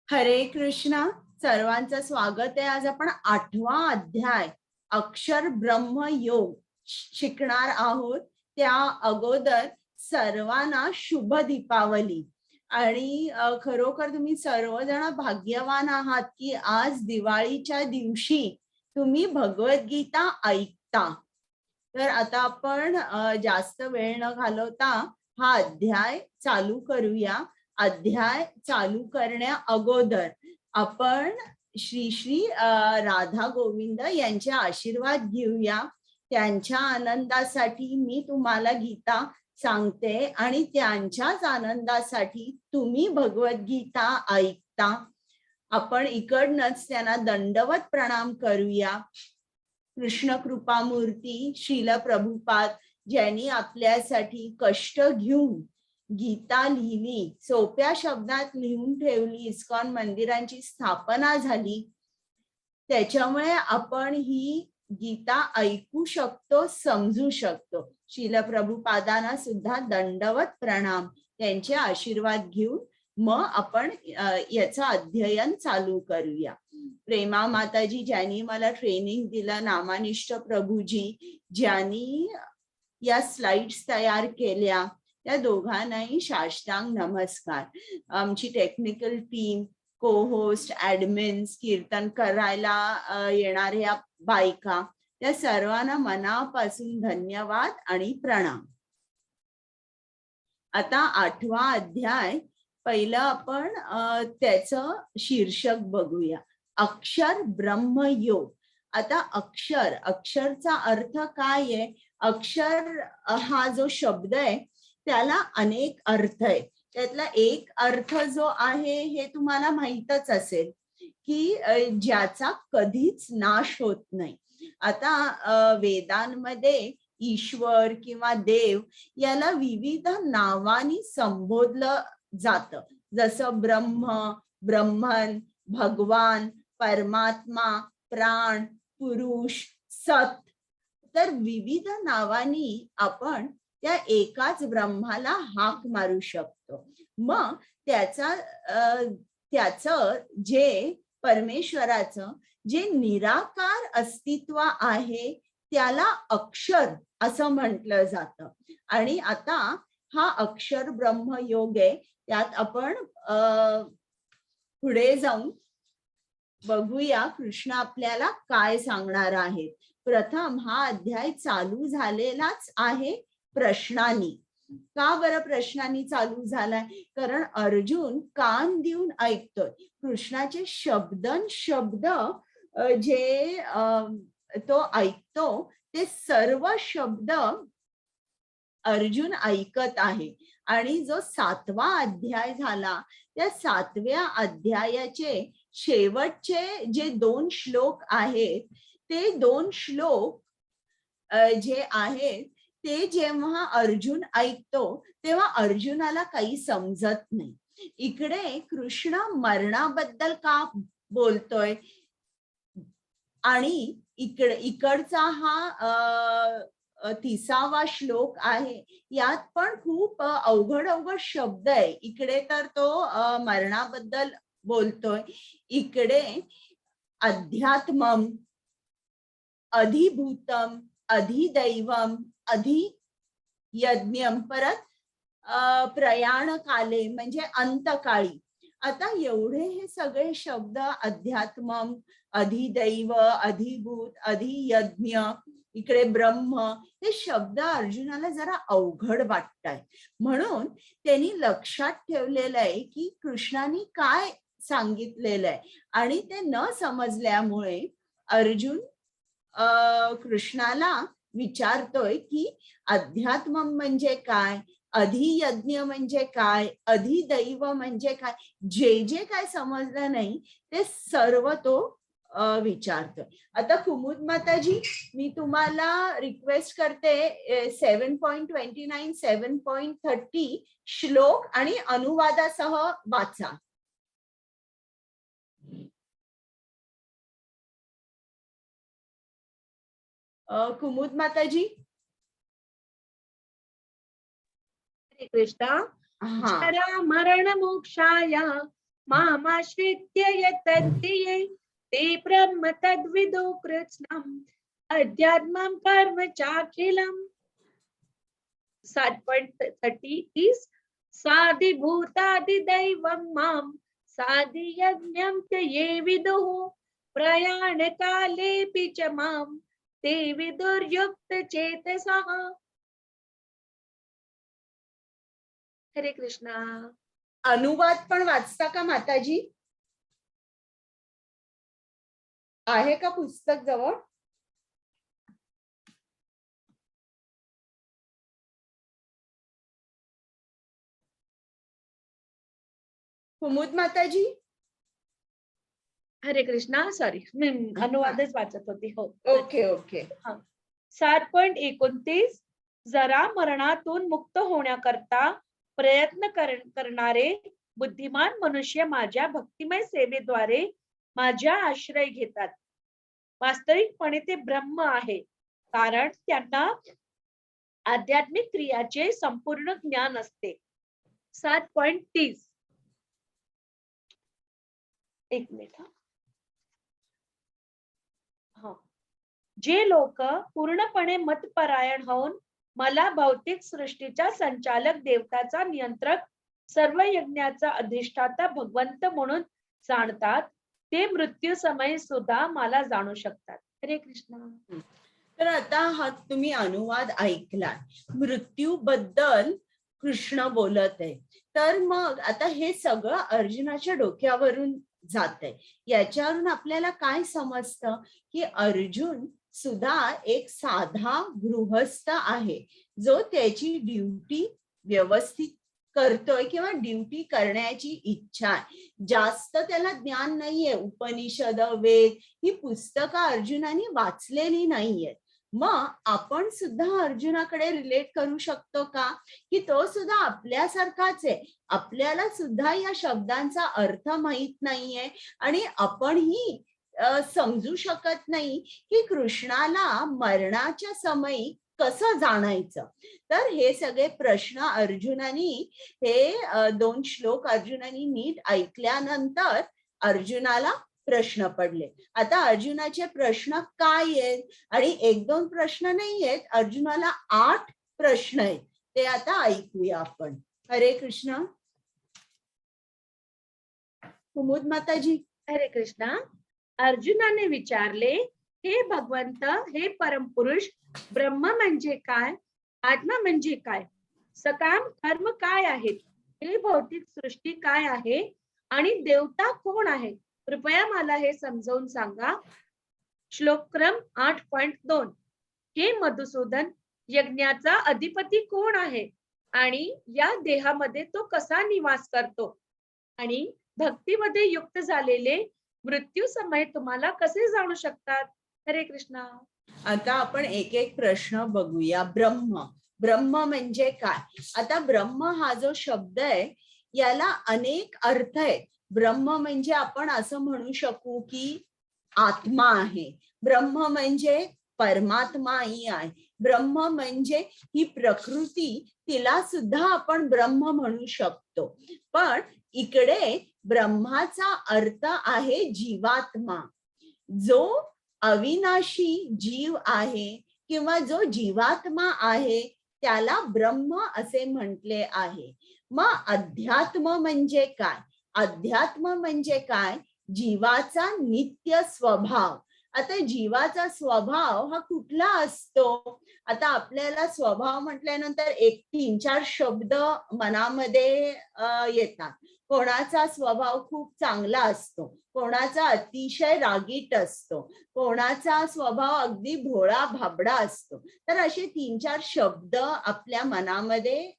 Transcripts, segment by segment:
हरे कृष्णा. सर्वांचं स्वागत आहे. आज आपण 8वा अध्याय अक्षर ब्रह्म योग शिकणार आहोत. त्या अगोदर सर्वांना शुभ दीपावली. आणि खरोखर तुम्ही सर्वजण भाग्यवान आहात की आज दिवाळीच्या दिवशी तुम्ही भगवद्गीता ऐकता. तर आता आपण जास्त वेळ न घालवता हा अध्याय चालू करूया. अध्याय चालू करण्या अगोदर आपण श्री श्री राधा गोविंद यांचे आशीर्वाद घेऊया. त्यांच्या आनंदासाठी मी तुम्हाला गीता सांगते आणि त्यांच्याच आनंदासाठी तुम्ही भगवद्गीता ऐकता. आपण इकडनंच त्यांना दंडवत प्रणाम करूया. कृष्ण कृपा मूर्ती श्रील प्रभुपाद ज्यांनी आपल्यासाठी कष्ट घेऊन गीता लिहिली, सोप्या शब्दात लिहून ठेवली, इस्कॉन मंदिरांची स्थापना झाली, त्याच्यामुळे आपण ही गीता ऐकू शकतो, समजू शकतो. श्रील प्रभुपादांना सुद्धा दंडवत प्रणाम. त्यांचे आशीर्वाद घेऊन मग आपण याचं अध्ययन चालू करूया. प्रेमा माताजी ज्यांनी मला ट्रेनिंग दिलं, नामानिष्ठ प्रभूजी ज्यांनी या स्लाइड्स तयार केल्या, त्या दोघांनाही साष्टांग नमस्कार. आमची टेक्निकल टीम, को होस्ट, ऍडमिन्स, कीर्तन करायला येणाऱ्या बायका, त्या सर्वांना मनापासून धन्यवाद आणि प्रणाम. आता 8वा अध्याय पहिलं आपण त्याचं शीर्षक बघूया. अक्षर ब्रह्म योग. आता अक्षरचा अर्थ काय आहे? अक्षर हा जो शब्द आहे त्याला अनेक अर्थ आहे. त्यातला एक अर्थ जो आहे हे तुम्हाला माहीतच असेल की ज्याचा कधीच नाश होत नाही. आता वेदांमध्ये ईश्वर किंवा देव याला विविध नावांनी संबोधलं जातं, जसं ब्रह्म, ब्रह्मन, भगवान, परमात्मा, प्राण, पुरुष, सत. तर विविध नावांनी आपण त्या एकाच ब्रह्माला हाक मारू शकतो. मग त्याचं जे परमेश्वराचं जे निराकार अस्तित्व आहे त्याला अक्षर असं म्हटलं जातं. आणि आता हा अक्षर ब्रह्म योग आहे. त्यात आपण पुढे जाऊन बघूया कृष्ण आपल्याला काय सांगणार आहेत. प्रथम हा अध्याय चालू झालेलाच आहे प्रश्नांनी. का बरं प्रश्नांनी चालू झालाय? कारण अर्जुन कान देऊन ऐकतोय. कृष्णाचे शब्द जे तो ऐकतो ते सर्व शब्द अर्जुन ऐकत आहे. आणि जो 7वा अध्याय झाला, त्या 7व्या अध्यायाचे शेवटचे जे 2 श्लोक आहेत, ते 2 श्लोक जे आहेत ते जेव्हा अर्जुन ऐकतो तेव्हा अर्जुनाला काही समजत नाही. इकडे कृष्ण मरणाबद्दल का बोलतोय आणि इकडचा हा 30वा श्लोक आहे, यात पण खूप अवघड शब्द आहे. इकडे तर तो मरणाबद्दल बोलतोय, इकडे अध्यात्मम, अधिभूतम, अधिदैवम, अधियज्ञम, परत प्रयाण काले म्हणजे अंतकाळी. आता एवढे हे सगळे शब्द, अध्यात्मम, अधिदैव, अधिभूत, अधियज्ञ, इकडे ब्रह्म, हे शब्द अर्जुनाला जरा अवघड वाटतात. म्हणून त्यांनी लक्षात ठेवलेलं आहे की कृष्णाने काय सांगितलेलं आहे. आणि ते न समजल्यामुळे अर्जुन कृष्णाला विचारतोय की अध्यात्म म्हणजे काय, अधियज्ञ म्हणजे काय, अधिदैव म्हणजे काय. जे काय समजलं नाही ते सर्व तो विचारतोय. आता कुमुद माताजी, मी तुम्हाला रिक्वेस्ट करते 7.29, 7.30 श्लोक आणि अनुवादासह वाचा. कुमुद माताजी. श्री कृष्ण. जरा मरण मोक्षाय मामाश्रित्य यतन्ति ये ते ब्रह्म तद्विदो कृत्स्नम् अध्यात्मं कर्म चाखिलम्. 7.30 is साधिभूतादिदैवं मां साधियज्ञं च ये विदुः प्रयाणकालेऽपि च मां ते विदुर्युक्तचेतसः. हरे कृष्णा. अनुवाद पण वाचता का माताजी? आहे का पुस्तक जवळ? कुमुद माताजी? हरे कृष्णा. सॉरी, मी अनुवादच वाचत होती. हो, ओके ओके. 7.29 जरा मरणातून मुक्त होण्याकरता प्रयत्न करणारे बुद्धिमान मनुष्य माझ्या भक्तिमय सेवेद्वारे माझ्या आश्रय घेतात. वास्तविकपणे ते ब्रह्म आहे, कारण त्यांना आध्यात्मिक क्रियाचे संपूर्ण ज्ञान असते. 7.30 एक मिनिट. जे लोक पूर्णपणे मतपरायण होऊन मला भौतिक सृष्टीचा संचालक, देवताचा नियंत्रक, सर्व यज्ञाचा अधिष्ठाता भगवंत म्हणून जाणतात, ते मृत्यू समय सुद्धा मला जाणू शकतात. हरे कृष्ण. तर आता हा तुम्ही अनुवाद ऐकला. मृत्यू बद्दल कृष्ण बोलत आहे. तर मग आता हे सगळं अर्जुनाच्या डोक्यावरून जात आहे. याच्यावरून आपल्याला काय समजतं की अर्जुन सुद्धा एक साधा गृहस्थ आहे, जो त्याची ड्युटी व्यवस्थित करतोय किंवा ड्युटी करण्याची इच्छा आहे. जास्त त्याला ज्ञान नाहीये. उपनिषद, वेद ही पुस्तकं अर्जुनाने वाचलेली नाहीये. मग आपण सुद्धा अर्जुनाकडे रिलेट करू शकतो का की तो सुद्धा आपल्यासारखाच आहे. आपल्याला सुद्धा या शब्दांचा अर्थ माहित नाहीये आणि आपणही समजू शकत नाही की कृष्णाला मरणाच्या समयी कसं जाणायचं. तर हे सगळे प्रश्न अर्जुनानी, हे 2 श्लोक अर्जुनानी नीट ऐकल्यानंतर अर्जुनाला प्रश्न पडले. आता अर्जुनाचे प्रश्न काय आहेत? आणि 1-2 प्रश्न नाही आहेत, अर्जुनाला 8 प्रश्न आहेत. ते आता ऐकूया आपण. हरे कृष्ण. कुमुद माताजी. हरे कृष्णा. अर्जुनाने विचारले, हे भगवंत, हे परमपुरुष, ब्रह्म म्हणजे काय? आत्मा म्हणजे काय? सकाम कर्म काय आहेत? हे भौतिक सृष्टी काय आहे? आणि देवता कोण आहे? कृपया मला हे समजावून सांगा. श्लोक क्रम 8.2. हे मधुसूदन, यज्ञाचा अधिपती कोण आहे? आणि या देहामध्ये तो कसा निवास करतो? आणि भक्तीमध्ये युक्त झालेले मृत्यू समय तुम्हाला कसे जाणू शकतात? हरे कृष्णा. आता आपण एक एक प्रश्न बघूया. ब्रह्म म्हणजे काय? आता ब्रह्म हा जो शब्द आहे याला अनेक अर्थ आहेत. ब्रह्म म्हणजे आपण असं म्हणू शकू की आत्मा आहे. ब्रह्म म्हणजे परमात्माही आहे. ब्रह्म म्हणजे ही प्रकृती, तिला सुद्धा आपण ब्रह्म म्हणू शकतो. पण इकडे ब्रह्माचा अर्थ आहे जीवात्मा. जो अविनाशी जीव आहे किंवा जो जीवात्मा आहे त्याला ब्रह्म असे म्हटले आहे. मग अध्यात्म म्हणजे काय? अध्यात्म म्हणजे काय? जीवाचा नित्य स्वभाव. आता जीवाचा स्वभाव हा कुठला असतो? आता आपल्याला स्वभाव म्हटल्यानंतर 3-4 शब्द मनामध्ये येतात. कोणाचा स्वभाव खूप चांगला असतो, कोणाचा अतिशय रागीट असतो, कोणाचा स्वभाव अगदी भोळा भाबडा असतो. तर असे 3-4 शब्द आपल्या मनामध्ये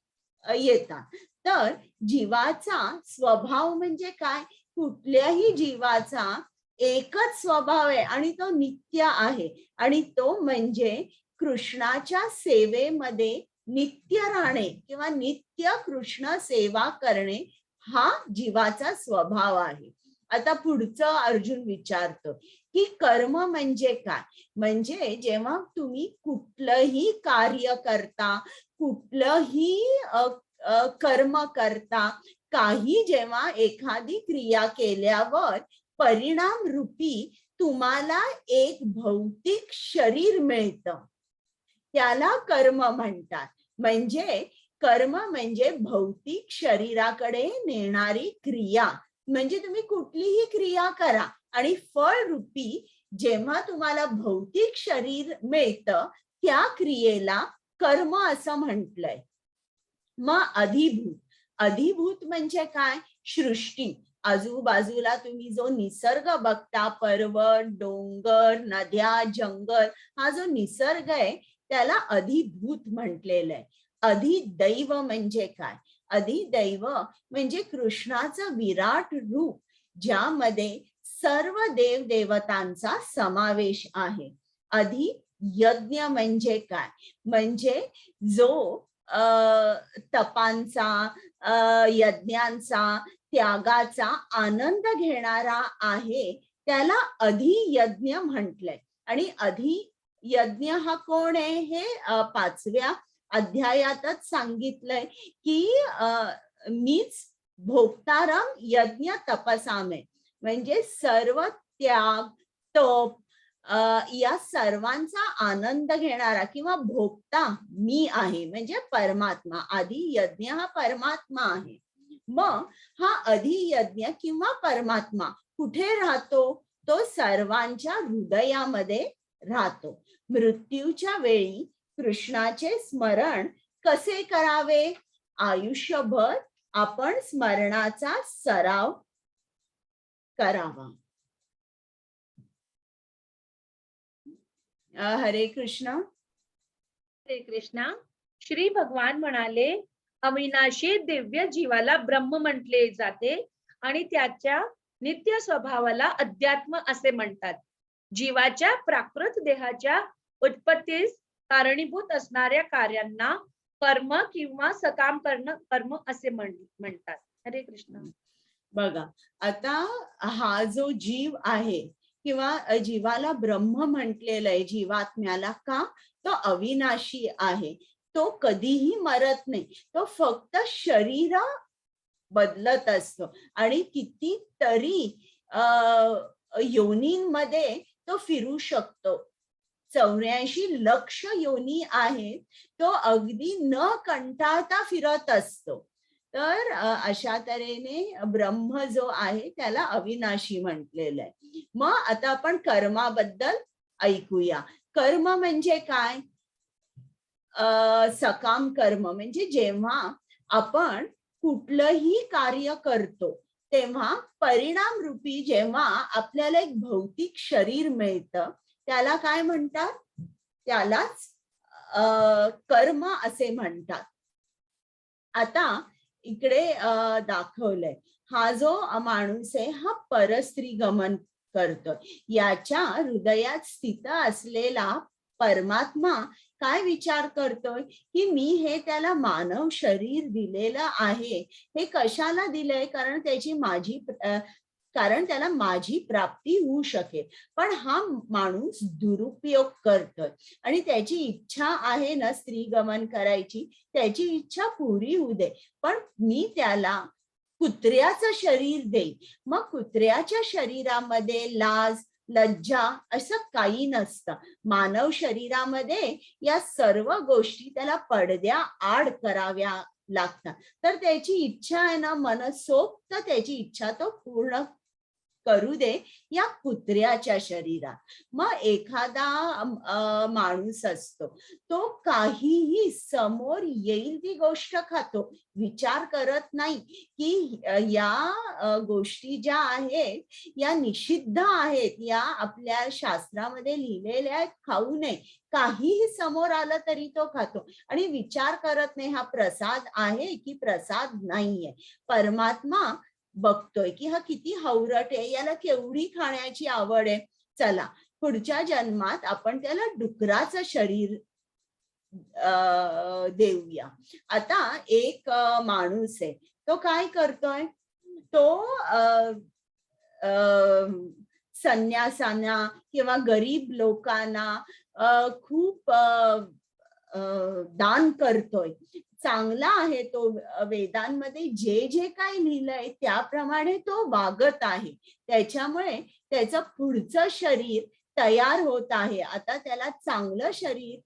येतात. तर जीवाचा स्वभाव म्हणजे काय? कुठल्याही जीवाचा एकच स्वभाव आहे आणि तो नित्य आहे, आणि तो म्हणजे कृष्णाच्या सेवेमध्ये नित्य राहणे किंवा नित्य कृष्ण सेवा करणे हा जीवाचा स्वभाव आहे. आता पुढचं अर्जुन विचारतो की कर्म म्हणजे काय? म्हणजे जेव्हा तुम्ही कुठलंही कार्य करता, कुठलंही कर्म करता, काही जेव्हा एखादी क्रिया केल्यावर परिणाम रूपी तुम्हाला एक भौतिक शरीर मिळतं, त्याला कर्म म्हणतात. म्हणजे कर्म म्हणजे भौतिक शरीराकडे नेणारी क्रिया. म्हणजे तुम्ही कुठलीही क्रिया करा आणि फळ रूपी जेव्हा तुम्हाला भौतिक शरीर मिळतं, त्या क्रियेला कर्म असं म्हटलंय. मग अधिभूत, अधिभूत म्हणजे काय? सृष्टी. आजूबाजूला तुम्ही जो निसर्ग बघता, पर्वत, डोंगर, नद्या, जंगल, हा जो निसर्ग आहे त्याला अधिभूत म्हटलेलं आहे. अधिदैव म्हणजे काय? अधिदैव म्हणजे कृष्णाचं विराट रूप, ज्यामध्ये सर्व देव देवतांचा समावेश आहे. अधि यज्ञ म्हणजे काय? म्हणजे जो तपांचा, यज्ञांचा, त्यागाचा आनंद घेणारा आहे, त्याला अधियज्ञ म्हटलंय. आणि अधियज्ञ हा कोण आहे? हे 5व्या अध्यायातच सांगितलंय की मीच भोक्तारम यज्ञ तपसामे, म्हणजे सर्व त्याग, तप या सर्वांचा आनंद घेणारा किंवा भोगता मी आहे, म्हणजे परमात्मा. आधी यज्ञ हा परमात्मा आहे. मग हा अधियज्ञ किंवा परमात्मा कुठे राहतो? तो सर्वांच्या हृदयामध्ये राहतो. मृत्यूच्या वेळी कृष्णाचे स्मरण कसे करावे? आयुष्यभर आपण स्मरणाचा सराव करावा. हरे कृष्ण. हरे कृष्णा. श्री भगवान म्हणाले, अविनाशी दिव्य जीवाला ब्रह्म म्हटले जाते आणि त्याच्या नित्य स्वभावाला अध्यात्म असे म्हणतात. जीवाच्या प्राकृत देहाच्या उत्पत्तीस कारणीभूत असणाऱ्या कार्यांना कर्म किंवा सकाम कर्म असे म्हणतात. हरे कृष्ण. बघा, आता हा जो जीव आहे किंवा जीवाला ब्रह्म म्हटलेलं आहे, जीवात्म्याला, का? तो अविनाशी आहे, तो कधीही मरत नाही, तो फक्त शरीर बदलत असतो आणि कितीतरी योनींमध्ये तो फिरू शकतो. 84 लक्ष योनी आहेत, तो अगदी न कंटाळता फिरत असतो. तर अशा तऱ्हेने ब्रह्म जो आहे त्याला अविनाशी म्हटलेलं आहे. मग आता आपण कर्माबद्दल ऐकूया. कर्म म्हणजे काय? सकाम कर्म म्हणजे जेव्हा आपण कुठलंही कार्य करतो तेव्हा परिणाम रूपी जेव्हा आपल्याला एक भौतिक शरीर मिळतं, त्याला काय म्हणतात? त्यालाच कर्म असे म्हणतात. आता इकडे दाखवलंय, हा जो माणूस आहे हा परस्त्री गमन करतोय. याच्या हृदयात स्थित असलेला परमात्मा काय विचार करतोय की मी हे त्याला मानव शरीर दिलेलं आहे, हे कशाला दिलंय? कारण त्याला माझी प्राप्ती होऊ शकेल. पण हा माणूस दुरुपयोग करतोय आणि त्याची इच्छा आहे ना स्त्रीगमन करायची, त्याची इच्छा पुरी होऊ दे, पण मी त्याला कुत्र्याचं शरीर देईन. मग कुत्र्याच्या शरीरामध्ये लाज, लज्जा असं काही नसतं. मानव शरीरामध्ये या सर्व गोष्टी त्याला पडद्या आड कराव्या लागतात. तर त्याची इच्छा आहे ना मनसोक्त त्याची इच्छा तो पूर्ण करू दे या कुत्र्याच्या शरीरात. मग एखादा माणूस असतो, तो काहीही समोर येईल ती गोष्ट खातो, विचार करत नाही की या गोष्टी ज्या आहेत या निषिद्ध आहेत, या आपल्या शास्त्रामध्ये लिहिलेल्या आहेत, खाऊ नये. काहीही समोर आलं तरी तो खातो आणि विचार करत नाही हा प्रसाद आहे की प्रसाद नाहीये. परमात्मा बघतोय की हा किती हवरट आहे, याला केवढी खाण्याची आवड आहे. चला, पुढच्या जन्मात आपण त्याला डुकराचं शरीर देऊया. आता एक माणूस आहे, तो काय करतोय? तो संन्यासांना किंवा गरीब लोकांना खूप दान करतोय. चांगला आहे तो, वेदांमध्ये जे जे काही लिहिलंय त्याप्रमाणे तो वागत आहे. त्याच्यामुळे त्याचं पुढचं शरीर तयार होत आहे. आता त्याला चांगलं शरीर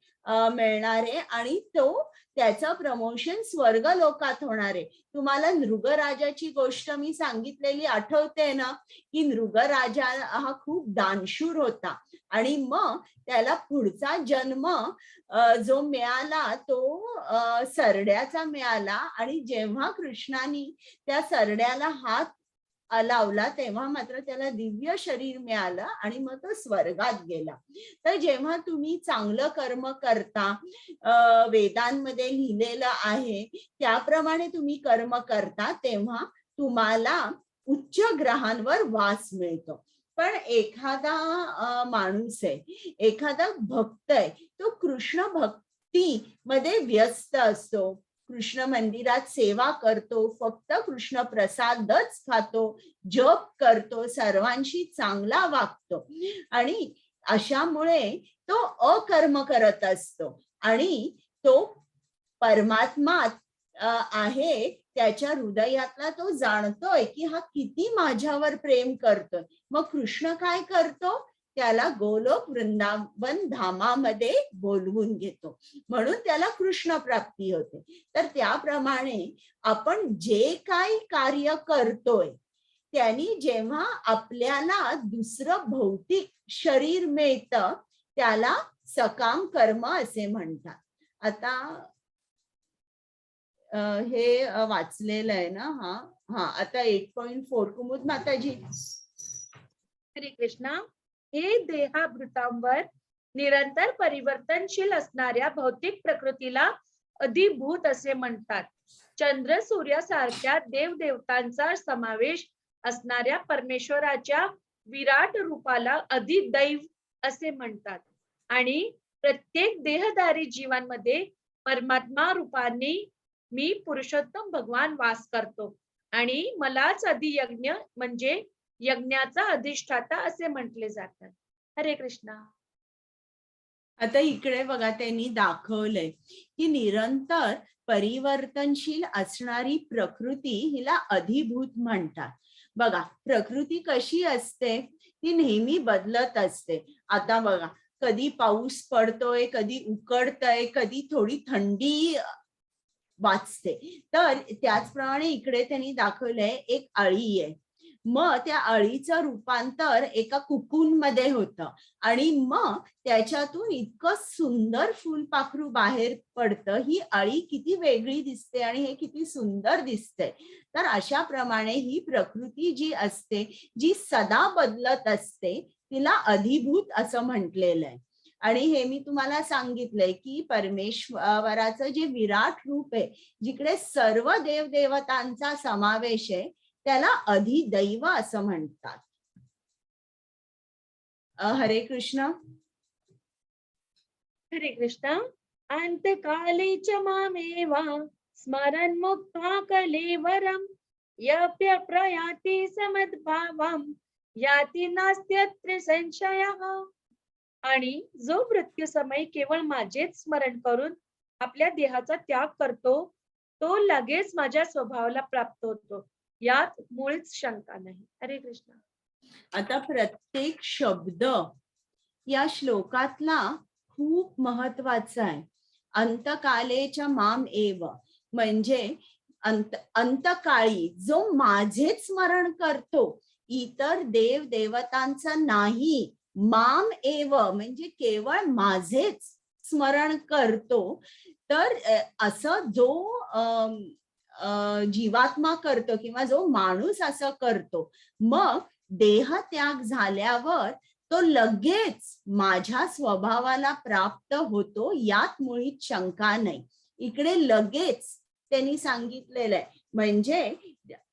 मिळणार आहे आणि तो त्याचं प्रमोशन स्वर्ग लोकात होणार आहे. तुम्हाला नृगराजाची गोष्ट मी सांगितलेली आठवते ना, की नृगराजा हा खूप दानशूर होता आणि मग त्याला पुढचा जन्म जो मिळाला तो सरड्याचा मिळाला आणि जेव्हा कृष्णाने त्या सरड्याला हात लावला तेव्हा मात्र त्याला दिव्य शरीर मिळालं आणि मग तो स्वर्गात गेला. तर जेव्हा तुम्ही चांगलं कर्म करता, वेदांमध्ये लिहिलेलं आहे त्याप्रमाणे तुम्ही कर्म करता, तेव्हा तुम्हाला उच्च ग्रहांवर वास मिळतो. पण एखादा माणूस आहे, एखादा भक्त आहे, तो कृष्ण भक्ती मध्ये व्यस्त असतो, कृष्ण मंदिरात सेवा करतो, फक्त कृष्ण प्रसादच खातो, जप करतो, सर्वांशी चांगला वागतो आणि अशामुळे तो अकर्म करत असतो आणि तो परमात्मा आहे त्याच्या हृदयातला तो जाणतोय की हा किती माझ्यावर प्रेम करतोय. मग कृष्ण काय करतो, त्याला गोलोक वृंदावन धामामध्ये बोलवून घेतो, म्हणून त्याला कृष्ण प्राप्ती होते. तर त्याप्रमाणे आपण जे काही कार्य करतोय त्यांनी जेव्हा आपल्याला दुसरं भौतिक शरीर मिळतं त्याला सकाम कर्म असे म्हणतात. आता हे वाचलेलं आहे ना. हा आता 8.4 कुमुद माताजी. हरे कृष्णा. हे देहाभृतांवर निरंतर परिवर्तनशील असणाऱ्या भौतिक प्रकृतीला अधिभूत असे म्हणतात. चंद्र सूर्यासारख्या देवदेवतांचा समावेश असणाऱ्या परमेश्वराच्या विराट रूपाला अधिदैव असे म्हणतात आणि प्रत्येक देहधारी जीवांमध्ये परमात्मा रूपाने मी पुरुषोत्तम भगवान वास करतो आणि मलाच अधियज्ञ म्हणजे यज्ञाचा अधिष्ठाता असे म्हटले जातात. हरे कृष्णा. आता इकडे बघा त्यांनी दाखवलंय की निरंतर परिवर्तनशील असणारी प्रकृती हिला अधिभूत म्हणतात. बघा प्रकृती कशी असते, ती नेहमी बदलत असते. आता बघा कधी पाऊस पडतोय, कधी उकडतय, कधी थोडी थंडी वाचते. तर त्याचप्रमाणे इकडे त्यांनी दाखवलंय एक अळी आहे, मग त्या अळीचं रूपांतर एका कुकून मध्ये होतं आणि मग त्याच्यातून इतकं सुंदर फुलपाखरू बाहेर पडतं. ही अळी किती वेगळी दिसते आणि हे किती सुंदर दिसते. तर अशा प्रमाणे ही प्रकृती जी असते, जी सदा बदलत असते, तिला अधिभूत असं म्हटलेलं आहे. आणि हे मी तुम्हाला सांगितलंय की परमेश्वराचं जे विराट रूप आहे, जिकडे सर्व देवदेवतांचा समावेश आहे, त्याला अधिदैव असं म्हणतात. हरे कृष्ण. हरे कृष्णा. अंतकाले च मामेवा स्मरन् मुक्त्वा कलेवरं यप्य प्रयाति समद्भावं याति नास्त्यत्र संशयः. आणि जो मृत्यू समय केवळ माझेच स्मरण करून आपल्या देहाचा त्याग करतो, तो लगेच माझ्या स्वभावाला प्राप्त होतो, यात मुळीच शंका नाही. हरे कृष्ण. आता प्रत्येक शब्द या श्लोकातला खूप महत्वाचा आहे. अंतकालेच्या माम एव म्हणजे अंतकाळी जो माझे स्मरण करतो, इतर देव देवतांचं नाही, माम एव म्हणजे केवळ माझेच स्मरण करतो. तर असं जो जीवात्मा करतो किंवा जो माणूस असं करतो, मग देह त्याग झाल्यावर तो लगेच माझ्या स्वभावाला प्राप्त होतो, यात मुळीच शंका नाही. इकडे लगेच त्यांनी सांगितलेलं आहे, म्हणजे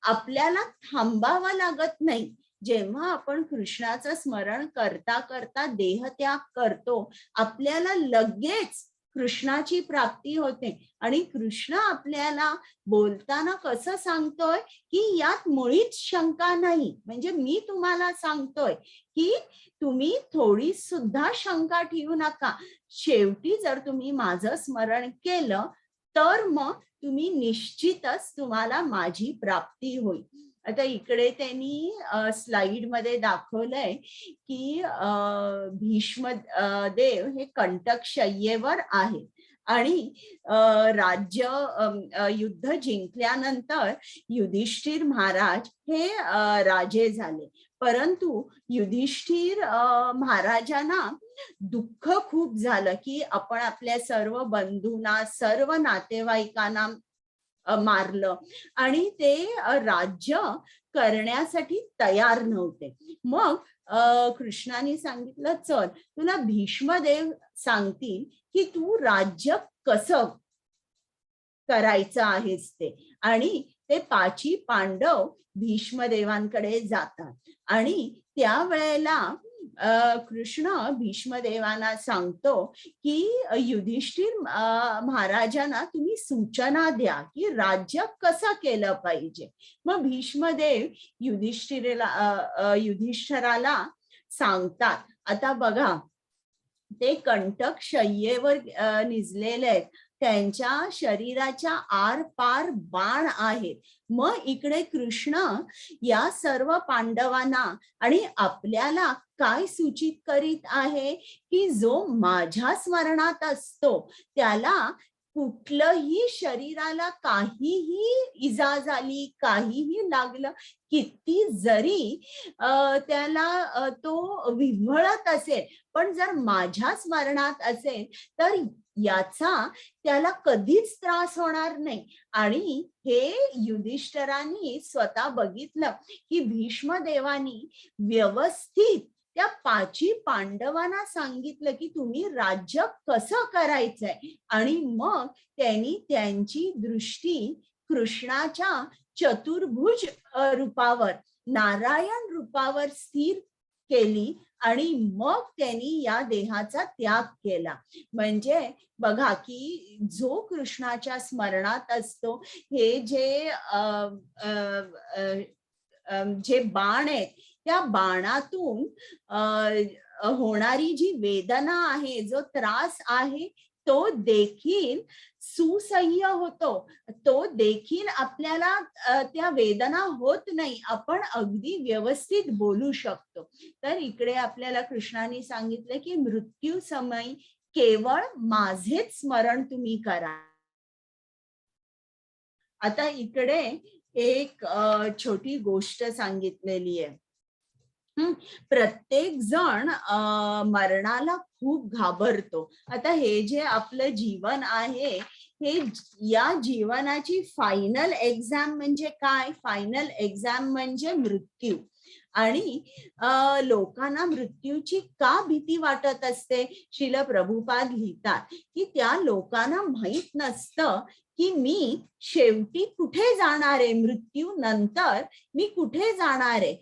आपल्याला थांबावं लागत नाही. जेव्हा आपण कृष्णाचं स्मरण करता करता देह त्याग करतो, आपल्याला लगेच कृष्णाची प्राप्ती होते आणि कृष्ण आपल्याला बोलताना कसं सांगतोय की यात मुळीच शंका नाही. म्हणजे मी तुम्हाला सांगतोय की तुम्ही थोडी सुद्धा शंका ठेवू नका. शेवटी जर तुम्ही माझं स्मरण केलं तर मग तुम्ही निश्चितच तुम्हाला माझी प्राप्ती होईल. आता इकडे त्यांनी स्लाइड मध्ये दाखवलंय की भीष्म देव हे कंटक शय्येवर आहे आणि युद्ध जिंकल्यानंतर युधिष्ठिर महाराज हे राजे झाले. परंतु युधिष्ठिर महाराजांना दुःख खूप झालं की आपण आपल्या सर्व बंधूंना, सर्व नातेवाईकांना मारलं आणि ते राज्य करण्यासाठी तयार नव्हते. मग कृष्णाने सांगितलं, चल तुला भीष्मदेव सांगतील की तू राज्य कसं करायचं आहेस ते. आणि ते 5 पांडव भीष्मदेवांकडे जातात आणि त्यावेळेला कृष्ण भीष्मदेवांना सांगतो की युधिष्ठिर महाराजांना तुम्ही सूचना द्या की राज्य कसं केलं पाहिजे. मग भीष्मदेव युधिष्ठिराला सांगतात. आता बघा, ते कंटक शय्येवर निजलेले आहेत, त्यांच्या शरीराच्या आरपार बाण आहेत. मग इकडे कृष्ण या सर्व पांडवांना आणि आपल्याला काय सूचित करीत आहे की जो माझ्या स्मरणात असतो त्याला कुठलंही शरीराला काहीही इजा झाली, काहीही लागलं, किती जरी त्याला तो विव्हळत असेल, पण जर माझ्या स्मरणात असेल तर याचा त्याला कधीच त्रास होणार नाही. आणि हे युधिष्ठिरांनी स्वतः बघितलं की भीष्मदेवानी व्यवस्थित त्या 5 पांडवांना सांगितलं की तुम्ही राज्य कसं करायचंय. आणि मग त्यांनी त्यांची दृष्टी कृष्णाच्या चतुर्भुज रूपावर, नारायण रूपावर स्थिर केली आणि मग त्यांनी या देहाचा त्याग केला. म्हणजे बघा की जो कृष्णाच्या स्मरणात असतो, हे जे बाण आहेत त्या बाणातून होणारी जी वेदना आहे, जो त्रास आहे, तो देखील सुसह्य होतो. तो देखील आपल्याला त्या वेदना होत नाही. आपण अगदी व्यवस्थित बोलू शकतो. तर इकडे आपल्याला कृष्णाने सांगितलं की मृत्यू समय केवळ माझेच स्मरण तुम्ही करा. आता इकडे एक छोटी गोष्ट सांगितलेली आहे. प्रत्येक जण मरणाला खूप घाबरतो. आता हे जे आपलं जीवन आहे, हे या जीवनाची फायनल एक्झाम म्हणजे काय? फायनल एक्झाम म्हणजे मृत्यू. आणि लोकांना मृत्यूची का भीती वाटत असते? श्रील प्रभुपाद लिहितात की त्या लोकांना माहित नसतं की मी शेवटी कुठे जाणार आहे, मृत्यू नंतर मी कुठे जाणार आहे.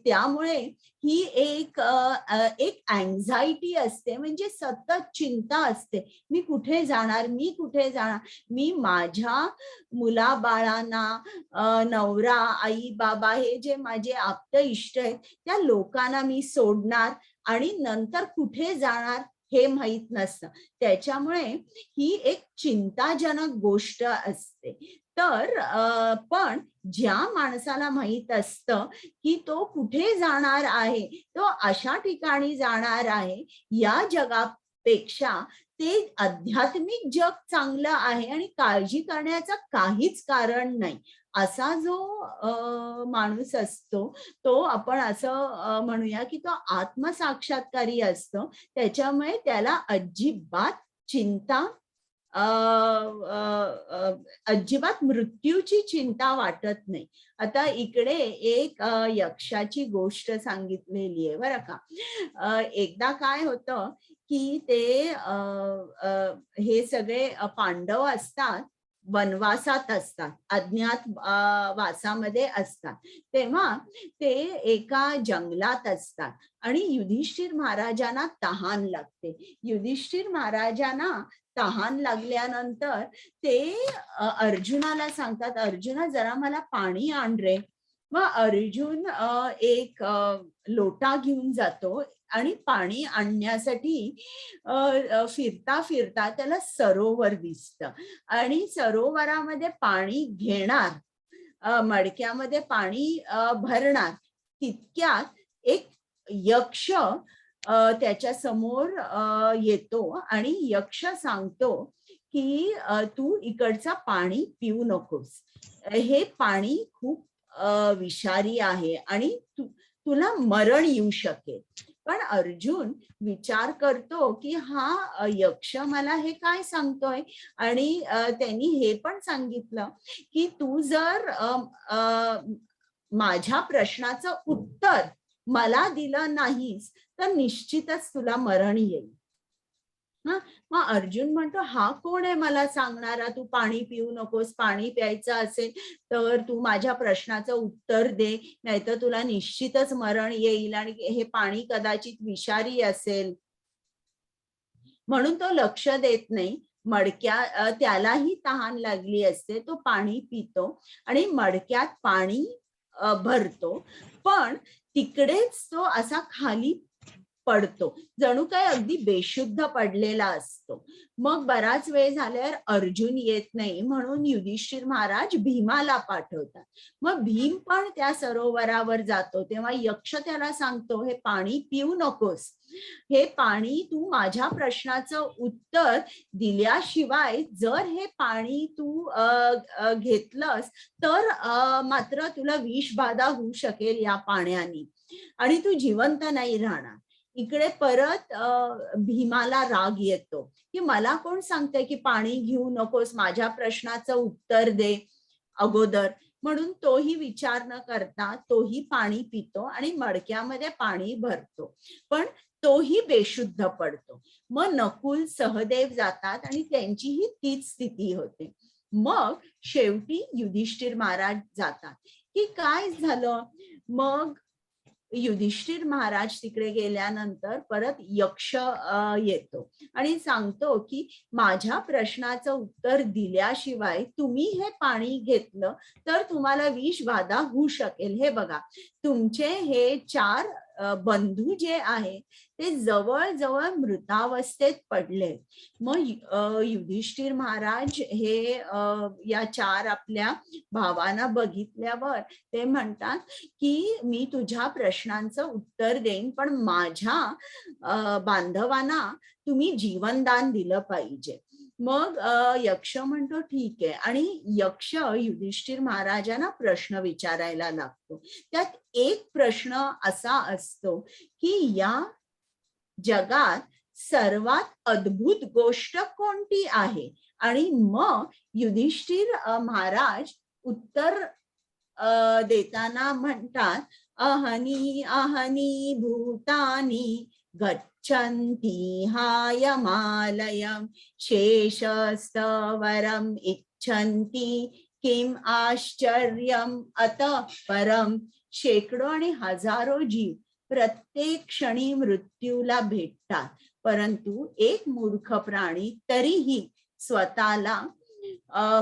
त्यामुळे ही एक अँझायटी असते, म्हणजे सतत चिंता असते. मी कुठे जाणार, मी कुठे जाणार, मी माझ्या मुलाबाळांना, नवरा, आई बाबा, हे जे माझे आप्त इष्ट आहेत त्या लोकांना मी सोडणार आणि नंतर कुठे जाणार हे माहित नसतं. त्याच्यामुळे ही एक चिंताजनक गोष्ट असते. तर पण ज्या माणसाला माहित असतं की तो कुठे जाणार आहे, तो अशा ठिकाणी जाणार आहे, या जगापेक्षा ते आध्यात्मिक जग चांगलं आहे आणि काळजी करण्याचं काहीच कारण नाही, असा जो माणूस असतो, तो आपण असं म्हणूया की तो आत्मसाक्षात्कारी असतो. त्याच्यामुळे त्याला अजिबात चिंता, अजिबात मृत्यूची चिंता वाटत नाही. आता इकडे एक यक्षाची गोष्ट सांगितलेली आहे बरं का. एकदा काय होतं की ते हे सगळे पांडव असतात, वनवासात असतात, अज्ञात वासामध्ये असतात. तेव्हा ते एका जंगलात असतात आणि युधिष्ठिर महाराजांना तहान लागते. युधिष्ठिर महाराजांना तहान लागल्यानंतर ते अर्जुनाला सांगतात, अर्जुना जरा मला पाणी आण रे. मग अर्जुन एक लोटा घेऊन जातो आणि पाणी आणण्यासाठी फिरता फिरता त्याला सरोवर दिसतं आणि सरोवरामध्ये पाणी घेणार, मडक्यामध्ये पाणी भरणार तितक्यात एक यक्ष त्याच्या समोर येतो आणि यक्ष सांगतो की तू इकडचा पाणी पिऊ नकोस, हे पाणी खूप विषारी आहे आणि तुला मरण येऊ शकेल. पण अर्जुन विचार करतो की हा यक्ष मला हे काय सांगतोय आणि त्यांनी हे पण सांगितलं की तू जर माझ्या प्रश्नाचं उत्तर मला दिलं नाहीस तर निश्चितच तुला मरण येईल. मग अर्जुन म्हणतो हा कोण आहे मला सांगणारा, तू पाणी पिऊ नकोस, पाणी प्यायचं असेल तर तू माझ्या प्रश्नाचं उत्तर दे, नाहीतर तुला निश्चितच मरण येईल आणि हे पाणी कदाचित विषारी असेल. म्हणून तो लक्ष देत नाही. मडक्या त्यालाही तहान लागली असते, तो पाणी पितो आणि मडक्यात पाणी भरतो, पण तिकडेच तो असा खाली पडतो, जणू काय अगदी बेशुद्ध पडलेला असतो. मग बराच वेळ झाल्यावर अर्जुन येत नाही म्हणून युधिष्ठिर महाराज भीमाला पाठवतात. मग भीम पण त्या सरोवरावर जातो तेव्हा यक्ष त्याला सांगतो हे पाणी पिऊ नकोस, हे पाणी तू माझ्या प्रश्नाचं उत्तर दिल्याशिवाय जर हे पाणी तू घेतलंस तर मात्र तुला विषबाधा होऊ शकेल या पाण्याने आणि तू जिवंत नाही राहणार. इकडे परत भीमाला राग येतो की मला कोण सांगतंय की पाणी घेऊ नकोस, माझ्या प्रश्नाचं उत्तर दे अगोदर. म्हणून तोही विचार न करता तोही पाणी पितो आणि मडक्यामध्ये पाणी भरतो, पण तोही बेशुद्ध पडतो. मग नकुल सहदेव जातात आणि त्यांचीही तीच स्थिती होते. मग शेवटी युधिष्ठिर महाराज जातात की काय झालं. मग युधिष्ठिर महाराज तिकडे गेल्यानंतर परत यक्ष येतो आणि सांगतो की माझ्या प्रश्नाचं उत्तर दिल्याशिवाय तुम्ही हे पाणी घेतलं तर तुम्हाला विषबाधा होऊ शकेल. हे बघा, तुमचे हे 4 बंधू जे आहे ते जवळजवळ मृतावस्थेत पडले. मग युधिष्ठिर महाराज हे या 4 आपल्या भावांना बघितल्यावर ते म्हणतात की मी तुझ्या प्रश्नांचं उत्तर देईन, पण माझ्या बांधवांना तुम्ही जीवनदान दिलं पाहिजे. मग यक्ष म्हणतो ठीक आहे आणि यक्ष युधिष्ठिर महाराजांना प्रश्न विचारायला लागतो. त्यात एक प्रश्न असा असतो की या जगात सर्वात अद्भुत गोष्ट कोणती आहे, आणि मग युधिष्ठिर महाराज उत्तर देताना म्हणतात अहनी अहनी भूतानी गच्छन्ति हायमालयं शेषस्तवरम इच्छन्ति किम आश्चर्यम अत परम. शेकडो आणि हजारो जीव प्रत्येक क्षणी मृत्यूला भेटतात, परंतु एक मूर्ख प्राणी तरीही स्वतःला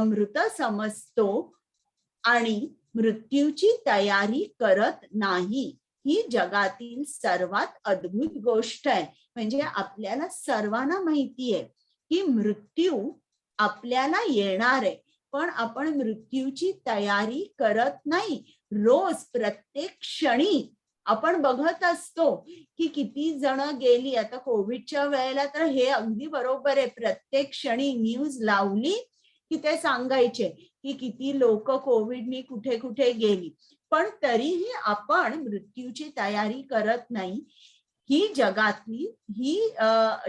मृत समजतो आणि मृत्यूची तयारी करत नाही. ही जगातील सर्वात अद्भुत गोष्ट आहे. म्हणजे आपल्याला सर्वांना माहिती आहे की मृत्यू आपल्याला येणार आहे, पण आपण मृत्यूची तयारी करत नाही. रोज प्रत्येक क्षणी आपण बघत असतो की किती जण गेली. आता कोविडच्या वेळेला तर हे अगदी बरोबर आहे, प्रत्येक क्षणी न्यूज लावली की ते सांगायचे की किती लोक कोविडनी कुठे कुठे गेली, पण तरीही आपण मृत्यूची तयारी करत नाही. ही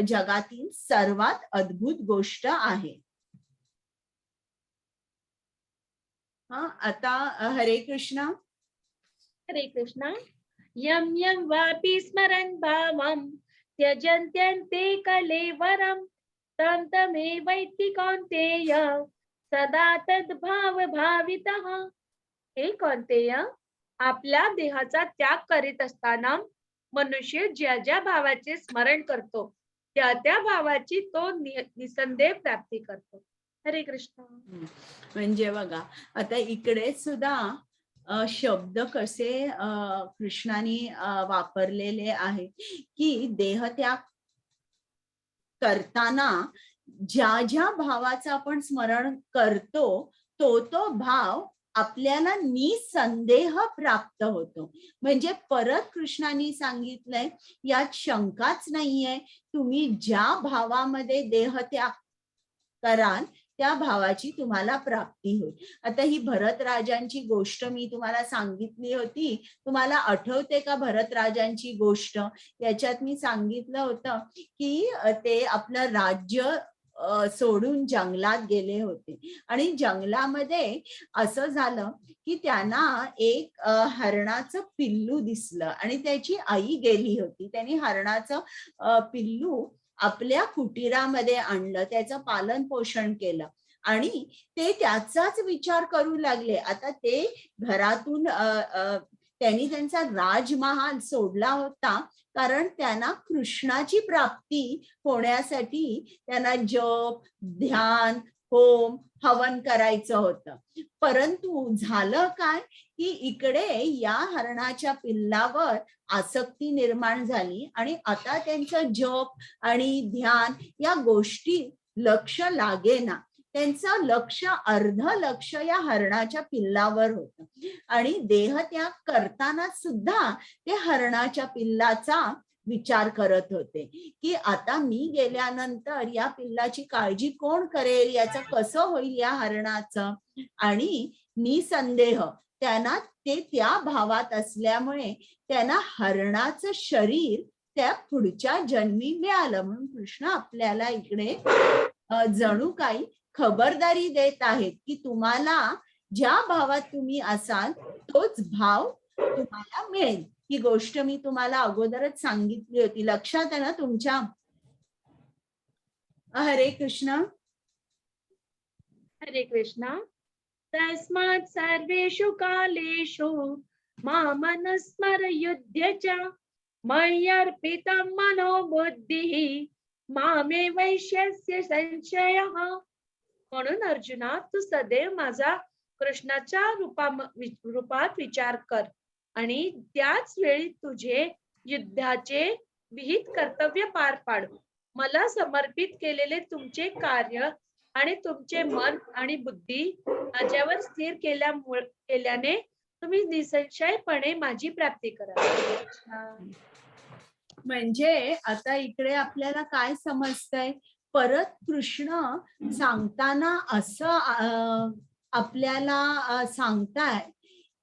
जगातील सर्वात अद्भुत गोष्ट आहे. आता हरे कृष्णा. हरे कृष्णा. यम यम वापि स्मरन् भावं त्यजन्त्यन्ते कलेवरं तं तमेवैति कौन्तेय सदा तद्भाव भावितः. हे कौन्तेय, आपल्या देहाचा त्याग करीत असताना मनुष्य ज्या ज्या भावाचे स्मरण करतो त्या त्या भावाची तो निसंदेह प्राप्ती करतो. हरे कृष्ण. म्हणजे बघा, आता इकडे सुद्धा शब्द कसे कृष्णाने वापरलेले आहेत की देहत्याग करताना ज्या ज्या भावाचं आपण स्मरण करतो तो भाव आपल्याला निसंदेह प्राप्त होतो. म्हणजे परत कृष्णाने सांगितलंय यात शंकाच नाहीये, तुम्ही ज्या भावामध्ये देहत्याग कराल त्या भावाची तुम्हाला प्राप्ती होईल. आता ही भरत राजांची गोष्ट मी तुम्हाला सांगितली होती. तुम्हाला आठवते का भरत राजांची गोष्ट? याच्यात मी सांगितलं होतं की ते आपलं राज्य सोडून जंगलात गेले होते आणि जंगलामध्ये असं झालं की त्यांना एक हरणाचं पिल्लू दिसलं आणि त्याची आई गेली होती. त्यांनी हरणाचं पिल्लू आपल्या कुटिरामध्ये आणलं, त्याचं पालन पोषण केलं आणि ते त्याचाच विचार करू लागले. आता ते घरातून त्यांनी त्यांचा राजमहाल सोडला होता कारण त्यांना कृष्णाची प्राप्ती होण्यासाठी त्यांना जप, ध्यान, होम, हवन करायचं होतं. परंतु झालं काय की इकडे या हरणाच्या पिल्लावर आसक्ती निर्माण झाली आणि आता त्यांचं जप आणि ध्यान या गोष्टी लक्ष लागेना. त्यांचं लक्ष अर्ध लक्ष या हरणाच्या पिल्लावर होतं आणि देहत्याग करताना सुद्धा ते हरणाच्या पिल्लाचा विचार करत होते की आता मी गेल्यानंतर या पिल्लाची काळजी कोण करेल, याचं कसं होईल या हरणाचं. आणि निसंदेह त्यांना ते त्या भावात असल्यामुळे त्यांना हरणाचं शरीर त्या पुढच्या जन्मी मिळालं. म्हणून कृष्ण आपल्याला इकडे जणू काही खबरदारी देत आहेत की तुम्हाला ज्या भावात तुम्ही असाल तोच भाव तुम्हाला मिळेल. ही गोष्ट मी तुम्हाला अगोदरच सांगितली होती, लक्षात आहे ना तुमच्या? हरे कृष्ण. हरे कृष्णा. तस्मात् सर्वेषु कालेषु मामनुस्मरयुध्य च मय्यर्पितं मनो बुद्धिः मामे वैश्यस्य संशयः. म्हणून अर्जुना, तू सदैव माझा कृष्णाच्या रूपात विचार कर आणि त्याच वेळी तुझे युद्धाचे विहित कर्तव्य पार पाड. मला समर्पित केलेले तुमचे कार्य आणि तुमचे मन आणि बुद्धी माझ्यावर स्थिर केल्याने तुम्ही निसंशयपणे माझी प्राप्ती करा. म्हणजे आता इकडे आपल्याला काय समजतंय, परत कृष्ण सांगताना असं आपल्याला सांगताय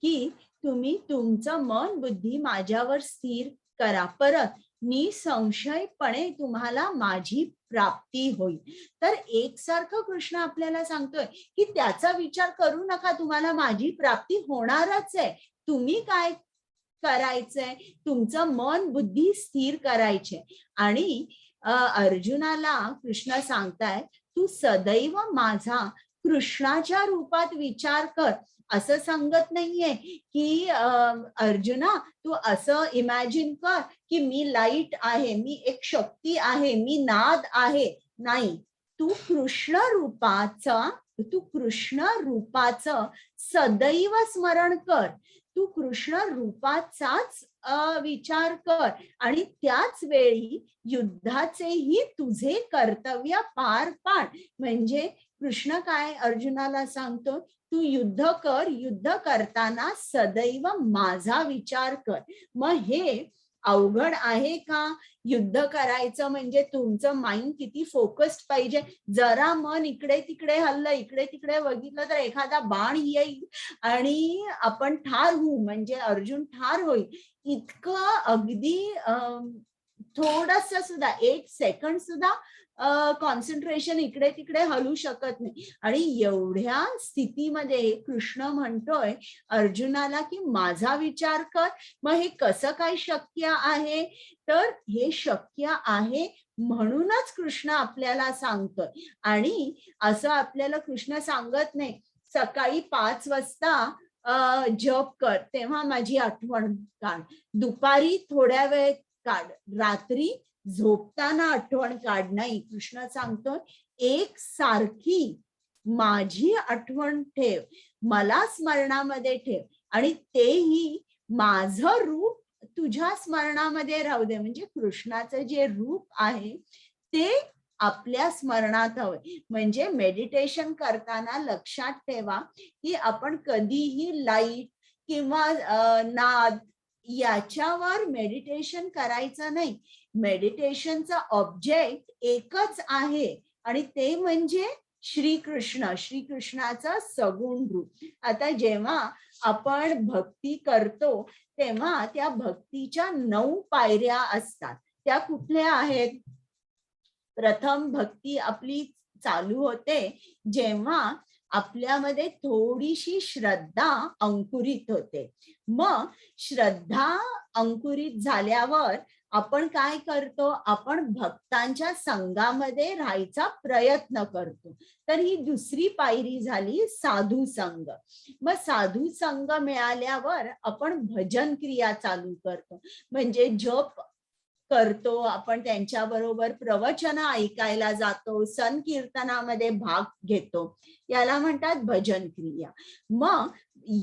की तुम्ही तुमचं मन बुद्धी माझ्यावर स्थिर करा, परत निसंशयपणे तुम्हाला माझी प्राप्ती होईल. तर एकसारखं कृष्ण आपल्याला सांगतोय की त्याचा विचार करू नका, तुम्हाला माझी प्राप्ती होणारच आहे. तुम्ही काय करायचंय, तुमचं मन बुद्धी स्थिर करायचे. आणि अर्जुनाला कृष्ण सांगताय तू सदैव माझा कृष्णाच्या रूपात विचार कर. असं सांगत नाहीये की अर्जुना तू असं इमॅजिन कर की मी लाईट आहे, मी एक शक्ती आहे, मी नाद आहे. नाही, तू कृष्ण रूपाचं सदैव स्मरण कर. तू कृष्ण रूपाचाच विचार कर आणि त्याच वेळी युद्धाचेही तुझे कर्तव्य पार पाड. म्हणजे कृष्ण काय अर्जुनाला सांगतो, तू युद्ध कर, युद्ध करताना सदैव माझा विचार कर. मग हे अवघड आहे का? युद्ध करायचं म्हणजे तुमचं माइंड किती फोकस्ड पाहिजे. जरा मन इकडे तिकडे हल्लं, इकडे तिकडे बघितलं तर एखादा बाण येईल आणि आपण ठार होऊ, म्हणजे अर्जुन ठार होईल. इतकं अगदी थोडस सुद्धा, 1 सेकंड सुद्धा कॉन्सन्ट्रेशन इकडे तिकडे हलू शकत नाही. आणि एवढ्या स्थितीमध्ये कृष्ण म्हणतोय अर्जुनाला की माझा विचार कर. मग हे कसं काय शक्य आहे? तर हे शक्य आहे म्हणूनच कृष्ण आपल्याला सांगतोय. आणि असं आपल्याला कृष्ण सांगत नाही सकाळी 5 वाजता जप कर तेव्हा माझी आठवण काढ, दुपारी थोड्या वेळ काढ, रात्री झोपताना आठवण काढ. नाही, कृष्ण सांगतोय एक सारखी माझी आठवण ठेव, मला स्मरणामध्ये ठेव आणि तेही माझं रूप तुझ्या स्मरणामध्ये राहू दे. म्हणजे कृष्णाचं जे रूप आहे ते आपल्या स्मरणात हवं. म्हणजे मेडिटेशन करताना लक्षात ठेवा की आपण कधीही लाईट किंवा नाद याच्यावर मेडिटेशन करायचं नाही. मेडिटेशनचा ऑब्जेक्ट एकच आहे आणि ते म्हणजे श्रीकृष्ण, श्रीकृष्णाचं सगुण रूप. आता जेव्हा आपण भक्ती करतो तेव्हा त्या भक्तीच्या 9 पायऱ्या असतात. त्या कुठल्या आहेत? प्रथम भक्ती आपली चालू होते जेव्हा आपल्यामध्ये थोडीशी श्रद्धा अंकुरित होते. मग श्रद्धा अंकुरित झाल्यावर आपण काय करतो? आपण भक्तांच्या संघामध्ये राहायचा प्रयत्न करतो. तर ही दुसरी पायरी झाली साधू संघ. मग साधू संघ मिळाल्यावर आपण भजन क्रिया चालू करतो. म्हणजे जप करतो, आपण त्यांच्याबरोबर प्रवचन ऐकायला जातो, संकीर्तनामध्ये भाग घेतो. याला म्हणतात भजन क्रिया. मग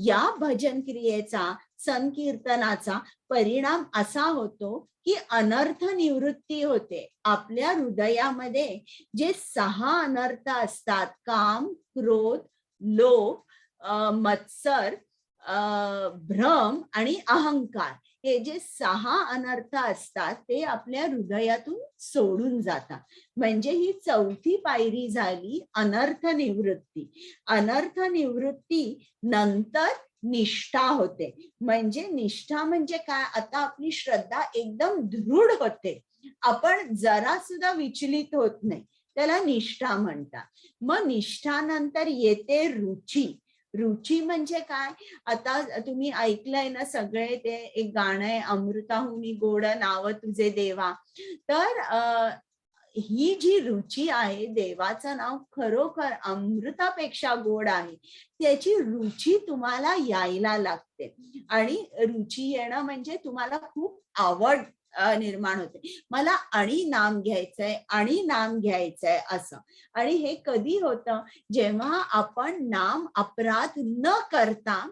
या भजन क्रियेचा, संकीर्तनाचा परिणाम असा होतो की अनर्थ निवृत्ती होते. आपल्या हृदयामध्ये जे 6 अनर्थ असतात, काम, क्रोध, लोभ, मत्सर, भ्रम आणि अहंकार, हे जे 6 अनर्थ असतात ते आपल्या हृदयातून सोडून जातात. म्हणजे ही चौथी पायरी झाली अनर्थ निवृत्ती. अनर्थ निवृत्ती नंतर निष्ठा होते. म्हणजे निष्ठा म्हणजे काय? आता आपली श्रद्धा एकदम दृढ होते. आपण जरा सुद्धा विचलित होत नाही. त्याला निष्ठा म्हणतात. मग निष्ठानंतर येते रुची. रुची म्हणजे काय? आता तुम्ही ऐकलंय ना सगळे, ते एक गाणं आहे, अमृताहुनी गोड नाव तुझे देवा. तर ही जी रुची आहे, देवाचं नाव खरोखर अमृतापेक्षा गोड आहे. त्याची रुची तुम्हाला यायला लागते. आणि रुची येणं म्हणजे तुम्हाला खूप आवड निर्माण होते. मला आणि नाम घ्यायचंय, आणि नाम घ्यायचंय असं. आणि हे कधी होतं? जेव्हा आपण नाम अपराध न करता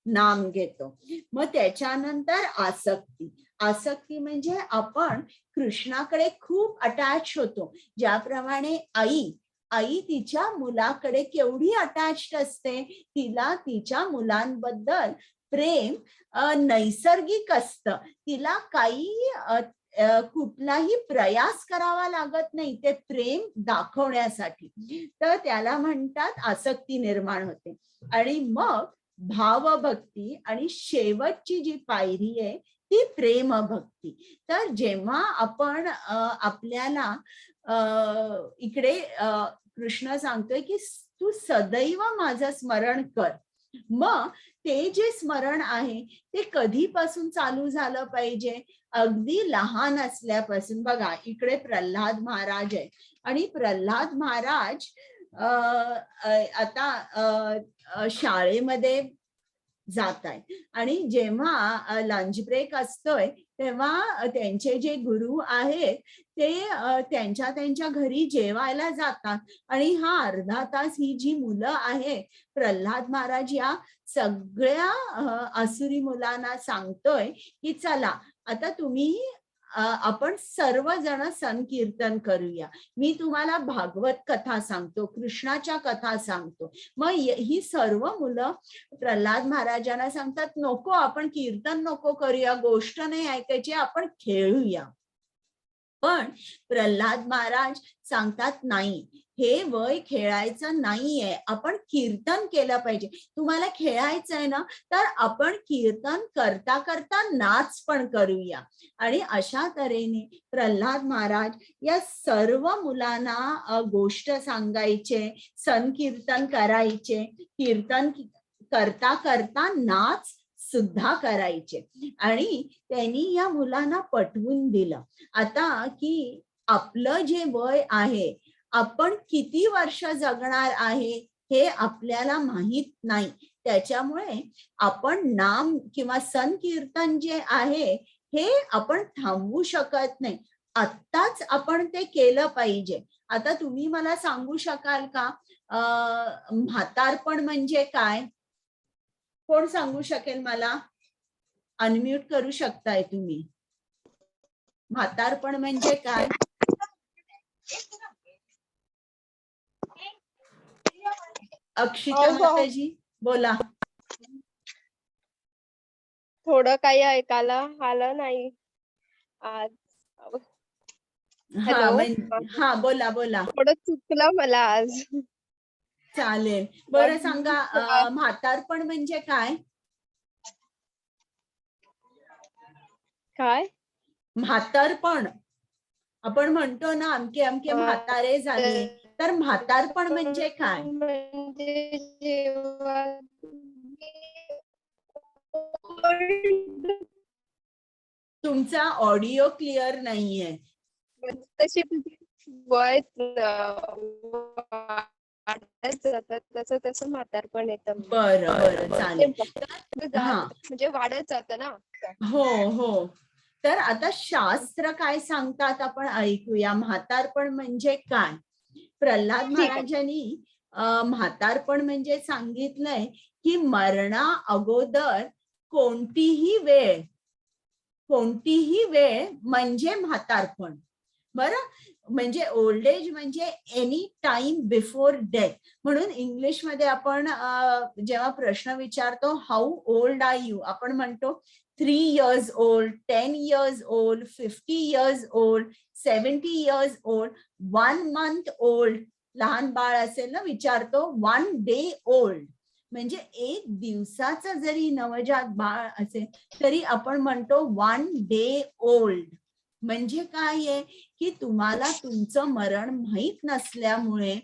नाम घेतो. मग त्याच्यानंतर आसक्ती. आसक्ती म्हणजे आपण कृष्णाकडे खूप अटॅच होतो. ज्याप्रमाणे आई तिच्या मुलाकडे केवढी अटॅच्ड असते. तिला तिच्या मुलांबद्दल प्रेम नैसर्गिक असतं. तिला काही कुठलाही प्रयास करावा लागत नाही ते प्रेम दाखवण्यासाठी. तर त्याला म्हणतात आसक्ती निर्माण होते. आणि मग भावभक्ती आणि शेवटची जी पायरी आहे ती प्रेमभक्ती. तर जेव्हा आपण आपल्याला इकडे कृष्ण सांगतोय की तू सदैव माझं स्मरण कर. मग ते जे स्मरण आहे ते कधीपासून चालू झालं पाहिजे? अगदी लहान असल्यापासून. बघा इकडे प्रल्हाद महाराज आहे आणि प्रल्हाद महाराज आता शाळेमध्ये जात आहे आणि जेव्हा लंच ब्रेक असतोय तेव्हा त्यांचे जे गुरु आहेत ते त्यांच्या घरी जेवायला जातात. आणि हा अर्धा तास ही जी मुलं आहे, प्रल्हाद महाराज या सगळ्या आसुरी मुलांना सांगतोय की चला आता तुम्ही आपण सर्वजण संकीर्तन करूया. मी तुम्हाला भागवत कथा सांगतो, कृष्णाच्या कथा सांगतो. मग ही सर्व मुलं प्रल्हाद महाराजांना सांगतात, नको आपण कीर्तन नको करूया, गोष्ट नाही ऐकायची, आपण खेळूया. पण प्रल्हाद महाराज सांगतात नाही, हे वय खेळायचं नाहीये, आपण कीर्तन केलं पाहिजे. तुम्हाला खेळायचंय ना, तर आपण कीर्तन करता करता नाच पण करूया. आणि अशा तऱ्हेने प्रल्हाद महाराज या सर्व मुलांना गोष्ट सांगायचे, संकीर्तन करायचे, कीर्तन करता करता नाच सुद्धा करायचे. आणि त्यांनी या मुलांना पटवून दिलं आता की आपलं जे वय आहे, आपण किती वर्ष जगणार आहे हे आपल्याला माहित नाही. त्याच्यामुळे आपण नाम किंवा संकीर्तन जे आहे हे आपण थांबवू शकत नाही. आत्ताच आपण ते केलं पाहिजे. आता तुम्ही मला सांगू शकाल का म्हातारपण म्हणजे काय? कोण सांगू शकेल मला? अनम्यूट करू शकताय तुम्ही. म्हातारपण म्हणजे काय? अक्षिता माताजी बोला. थोडं काही ऐकायला आलं नाही आज. हा हा बोला बोला. थोडं चुकलं मला आज. चालेल. बरं सांगा, म्हातारपण म्हणजे काय? काय? म्हातारपण आपण म्हणतो ना, अमके अमके म्हातारे झाले, तर म्हातारपण म्हणजे काय? म्हणजे जेव्हा तुमचा ऑडिओ क्लिअर नाहीये. तशी वय तसं तसं म्हातारपण येतं. बरं बरं चालेल. म्हणजे वाढत जातं ना. हो हो. तर आता शास्त्र काय सांगतात आपण ऐकूया. म्हातारपण म्हणजे काय? प्रल्हाद महाराजांनी म्हातारपण म्हणजे सांगितलंय की मरणा अगोदर कोणतीही वेळ म्हणजे म्हातारपण. बरं, म्हणजे ओल्ड एज म्हणजे एनी टाइम बिफोर डेथ. म्हणून इंग्लिश मध्ये आपण जेव्हा प्रश्न विचारतो हाऊ ओल्ड आर यू, आपण म्हणतो 3 years old, 10 years old, 50 years old, 70 years old, 1 month old. लहान बाळ असेल ना, विचारतो 1 day old. म्हणजे 1 दिवसाचं जरी नवजात बाळ असेल तरी आपण म्हणतो 1 day old. म्हणजे काय आहे की तुम्हाला तुमचं मरण माहित नसल्यामुळे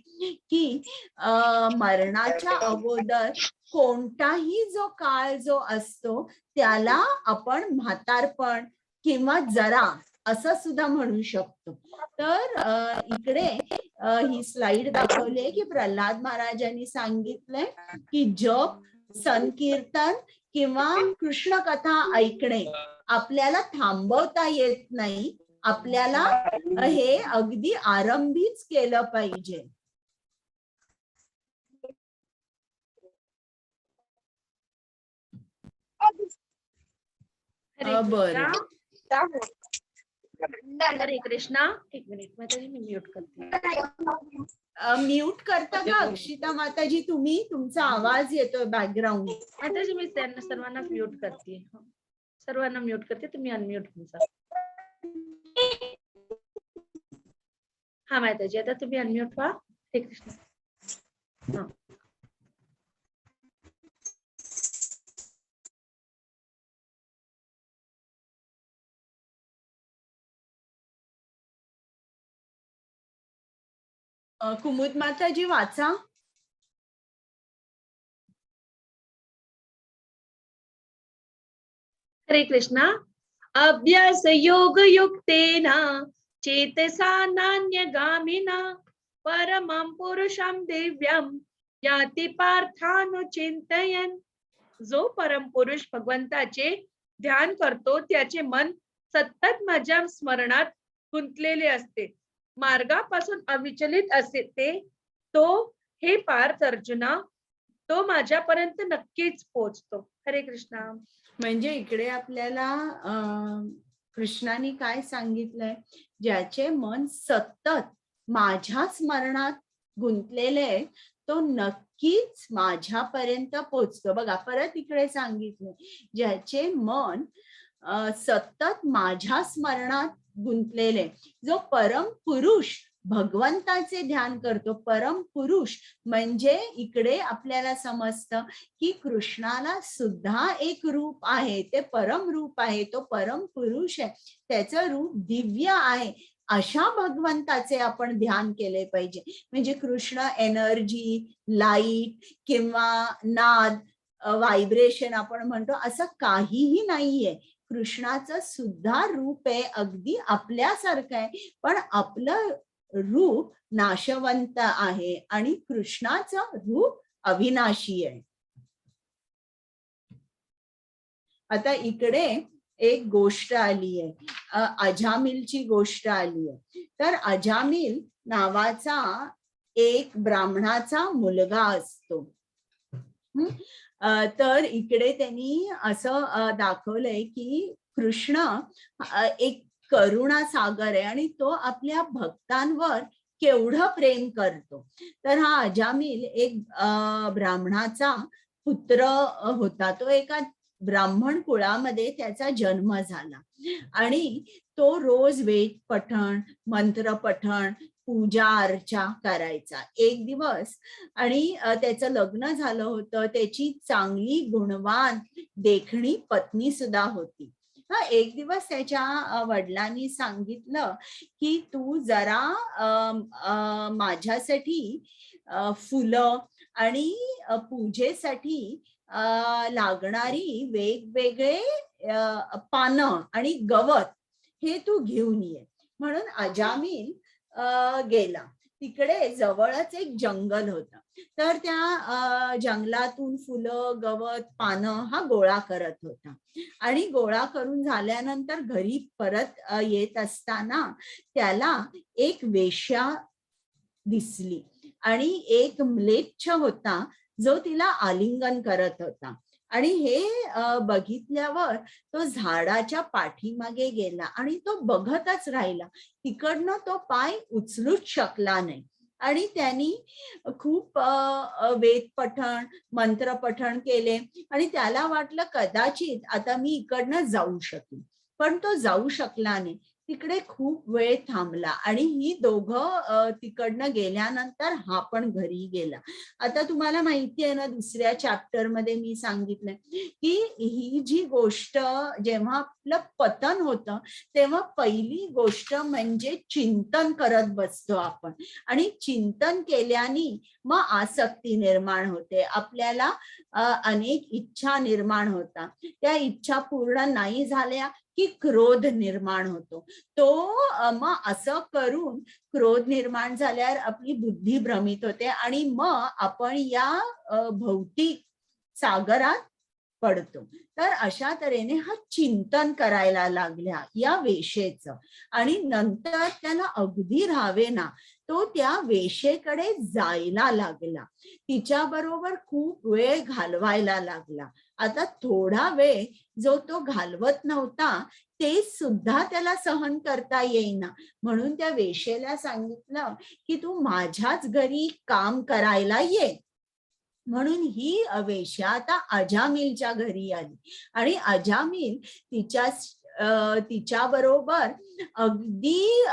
की मरणाच्या अगोदर कोणताही जो काळ जो असतो त्याला आपण म्हातारपण किंवा जरा असं सुद्धा म्हणू शकतो. तर इकडे ही स्लाइड दाखवली की प्रल्हाद महाराजांनी सांगितलंय की जप, संकीर्तन किंवा कृष्ण कथा ऐकणे आपल्याला थांबवता येत नाही. आपल्याला हे अगदी आरंभीच केलं पाहिजे. बरं. हरे कृष्णा. एक मिनिट माताजी, मी म्यूट करते. म्यूट करता का अक्षिता माताजी तुम्ही? तुमचा आवाज येतोय बॅकग्राऊंड. माताजी मी त्यांना सर्वांना म्यूट करते. सर्वांना म्यूट करते, तुम्ही अनम्यूट तुमचा. हा माताजी, आता तुम्ही अनम्यूट व्हा. हरे कृष्णा. हा. कुमुद माताजी वाचा. हरे कृष्णा. अभ्यास योग युक्तेना चेतसा नान्यगामिना परमं पुरुषं दिव्यं याति पार्थानुचिंतयन्. जो परम पुरुष भगवंताचे ध्यान करतो त्याचे मन सतत माझ्या स्मरणात गुंतलेले असते. मार्गापासून अविचलित असते तो. हे पार्थ अर्जुना, तो माझ्यापर्यंत नक्कीच पोहोचतो. हरे कृष्णा. म्हणजे इकडे आपल्याला कृष्णाने काय सांगितलंय? ज्याचे मन सतत माझ्या स्मरणात गुंतलेले तो नक्कीच माझ्यापर्यंत पोहोचतो. बघा, परत इकडे सांगितलं, ज्याचे मन सतत माझ्या स्मरणात गुंतलेले, जो परम पुरुष भगवंताचे ध्यान करतो. परम पुरुष म्हणजे इकडे आपल्याला समजतं की कृष्णाला सुद्धा एक रूप आहे, ते परम रूप आहे, तो परम पुरुष आहे, त्याचं रूप दिव्य आहे. अशा भगवंताचे आपण ध्यान केले पाहिजे. म्हणजे कृष्ण एनर्जी, लाईट किंवा नाद, व्हायब्रेशन आपण म्हणतो, असं काहीही नाहीये. कृष्णाचं सुद्धा रूप आहे, अगदी आपल्यासारखं आहे, पण आपलं रूप नाशवंत आहे आणि कृष्णाचं रूप अविनाशी आहे. आता इकडे एक गोष्ट आली आहे, अजामिलची गोष्ट आली आहे. तर अजामिल नावाचा एक ब्राह्मणाचा मुलगा असतो. तर इकडे त्यांनी असं दाखवलंय की कृष्ण एक करुणा सागर आहे आणि तो आपल्या भक्तांवर केवढं प्रेम करतो. तर हा अजामिल एक ब्राह्मणाचा पुत्र होता. तो एका ब्राह्मण कुळामध्ये त्याचा जन्म झाला आणि तो रोज वेद पठण, मंत्र पठण, पूजा अर्चा करायचा. एक दिवस आणि त्याचं लग्न झालं होतं. त्याची चांगली गुणवान देखणी पत्नी सुद्धा होती. एक दिवस त्याच्या वडिलांनी सांगितलं की तू जरा माझ्यासाठी फुलं आणि पूजेसाठी लागणारी वेगवेगळे पानं आणि गवत हे तू घेऊन ये. म्हणून अजामिल गेला. तिकडे जवळच एक जंगल होतं. तर त्या जंगलातून फुलं, गवत, पानं हा गोळा करत होता आणि गोळा करून झाल्यानंतर घरी परत येत असताना त्याला एक वेश्या दिसली आणि एक म्लेच्छ होता जो तिला आलिंगन करत होता. आणि हे बघितल्यावर तो झाडाच्या पाठीमागे गेला आणि तो बघतच राहिला. तिकडनं तो पाय उचलूच शकला नाही आणि त्यांनी खूप वेद पठण, मंत्र पठण केले आणि त्याला वाटलं कदाचित आता मी इकडनं जाऊ शकेन, पण तो जाऊ शकला नाही. तिकडे खूप वेळ थांबला आणि ही दोघं तिकडनं गेल्यानंतर हा पण घरी गेला. आता तुम्हाला माहिती आहे ना, दुसऱ्या चॅप्टर मध्ये मी सांगितलंय की ही जी गोष्ट जेव्हा आपलं पतन होतं तेव्हा पहिली गोष्ट म्हणजे चिंतन करत बसतो आपण आणि चिंतन केल्याने मग आसक्ती निर्माण होते. आपल्याला अनेक इच्छा निर्माण होतात. त्या इच्छा पूर्ण नाही झाल्या की क्रोध निर्माण होतो. तो मग असं करून क्रोध निर्माण झाल्यावर आपली बुद्धी भ्रमित होते आणि मग आपण या भौतिक सागरात पडतो. तर अशा तऱ्हेने हा चिंतन करायला लागला या वेशेचं आणि नंतर त्याला अगदी राहावेना तो त्या वेशेकडे जायला लागला. तिच्या बरोबर खूप वेळ घालवायला लागला. आता थोडा वेळ जो तो घालवत नव्हता ते सुद्धा त्याला सहन करता येईना. म्हणून त्या वेशेला सांगितलं की तू माझ्याच घरी काम करायला ये. म्हणून ही वेश्या आता अजामिलच्या घरी आली आणि अजामिल तिच्या बरोबर अगदी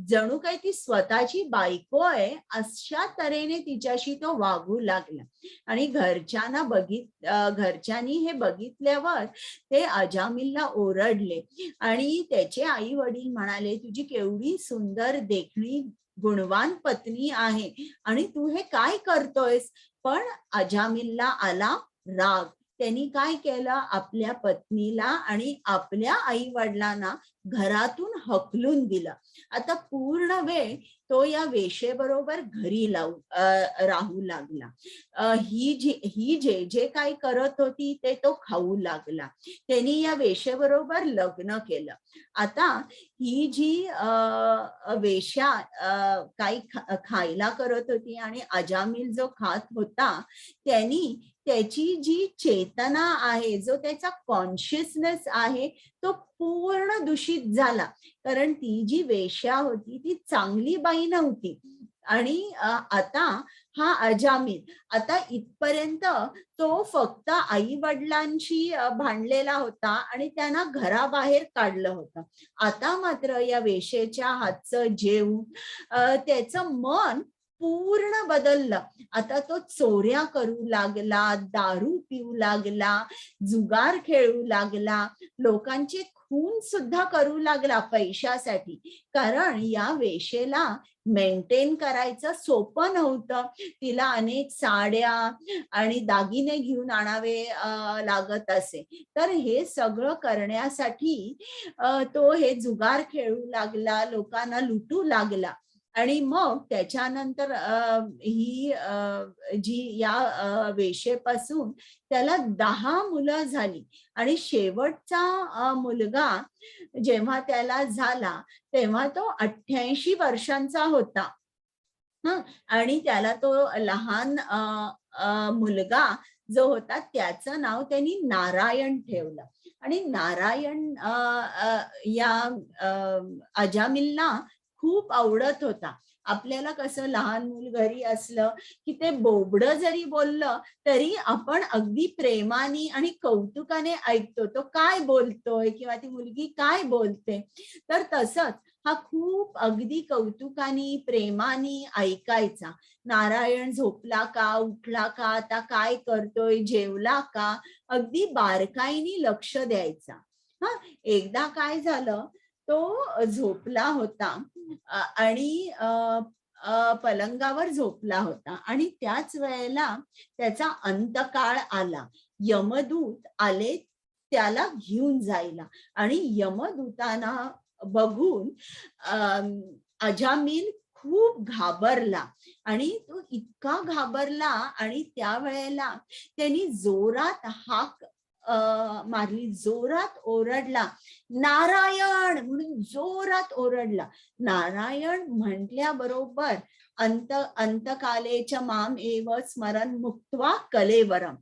जणू काही ती स्वतःची बायको आहे अशा तऱ्हेने तिच्याशी तो वागू लागला आणि घरच्यांनी हे बघितल्यावर ते अजामिलला ओरडले आणि त्याचे आई वडील म्हणाले तुझी केवढी सुंदर देखणी गुणवान पत्नी आहे आणि तू हे काय करतोयस. पण अजामिलला आला राग. त्यांनी काय केलं, आपल्या पत्नीला आणि आपल्या आई वडिलांना घरातून हकलून दिलं. आता पूर्ण वेळ तो या वेशेबरोबर घरी राहू लागला. ही जे काय करत होती ते तो खाऊ लागला. त्यांनी या वेशेबरोबर लग्न केलं. आता ही जी वेश्या काही खायला करत होती आणि अजामिल जो खात होता त्यांनी त्याची जी चेतना आहे, जो त्याचा कॉन्शियसनेस आहे तो पूर्ण दूषित झाला. कारण ती जी वेश्या होती ती चांगली बाई नव्हती आणि आता हा अजामिल आता इथपर्यंत तो फक्त आई वडिलांशी भांडलेला होता आणि त्यांना घराबाहेर काढलं होतं. आता मात्र या वेश्येच्या हातचं जेवून त्याचं मन पूर्ण बदललं. आता तो चोऱ्या करू लागला, दारू पिऊ लागला, जुगार खेळू लागला, लोकांचे खून सुद्धा करू लागला पैशासाठी. कारण या वेशेला मेंटेन करायचं सोपं नव्हतं. तिला अनेक साड्या आणि दागिने घेऊन आणावे लागत असे. तर हे सगळं करण्यासाठी तो हे जुगार खेळू लागला, लोकांना लुटू लागला. आणि मग त्याच्यानंतर ही जी या वेशेपासून त्याला 10 मुलं झाली आणि शेवटचा मुलगा जेव्हा त्याला झाला तेव्हा तो 88 वर्षांचा होता. आणि त्याला तो लहान मुलगा जो होता त्याचं नाव त्यांनी नारायण ठेवलं. आणि नारायण या अजामिलला खूप आवडत होता. आपल्याला कसं लहान मूल घरी असलं की ते बोबडं जरी बोललं तरी आपण अगदी प्रेमाने आणि कौतुकाने ऐकतो, तो काय बोलतोय किंवा ती मुलगी काय बोलते. तर तसंच हा खूप अगदी कौतुकाने प्रेमाने ऐकायचा. नारायण झोपला का, उठला का, आता काय करतोय, जेवला का, अगदी बारकाईने लक्ष द्यायचा. हा, एकदा काय झालं, तो झोपला होता आणि पलंगावर झोपला होता आणि त्याच वेळेला त्याचा अंतकाळ आला. यमदूत आले त्याला घेऊन जायला आणि यमदूतांना बघून अजामिल खूप घाबरला आणि तो इतका घाबरला आणि त्यावेळेला त्यांनी जोरात हाक मारली, जोरात ओरडला, नारायण म्हणून जोरात ओरडला. नारायण म्हटल्याबरोबर अंतकालेच माम एव स्मरण मुक्त्वा कलेवरम,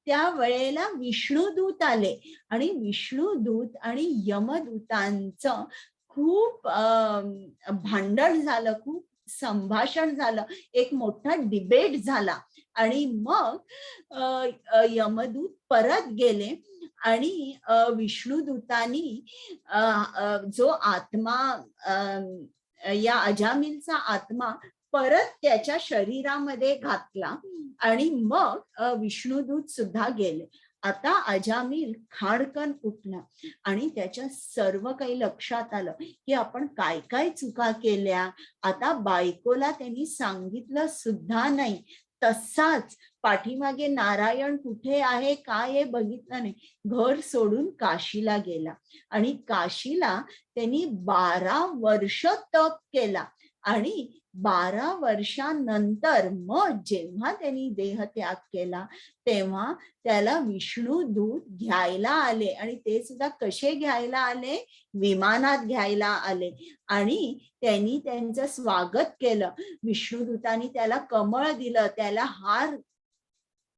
त्या वेळेला विष्णुदूत आले आणि विष्णुदूत आणि यमदूतांचं खूप भांडण झालं, खूप संभाषण झालं, एक मोठा डिबेट झाला. आणि मग यमदूत परत गेले आणि विष्णुदूतांनी जो आत्मा या अजामिलचा आत्मा परत त्याच्या शरीरामध्ये घातला आणि मग विष्णुदूत सुद्धा गेले. आता अजामिल खाडकन उठला आणि त्याच्या सर्व काही लक्षात आलं की आपण काय काय चुका केल्या. आता बायकोला त्यांनी सांगितलं सुद्धा नाही. तसाच पाठीमागे नारायण कुठे आहे काय आहे बघितलं नाही, घर सोडून काशीला गेला आणि काशीला त्यांनी 12 वर्ष तप केला आणि 12 वर्षांनंतर मग जेव्हा त्यांनी देहत्याग केला तेव्हा त्याला विष्णुदूत घ्यायला आले आणि ते सुद्धा कसे घ्यायला आले, विमानात घ्यायला आले आणि त्यांनी त्यांचं स्वागत केलं. विष्णुदूतांनी त्याला कमळ दिलं, त्याला हार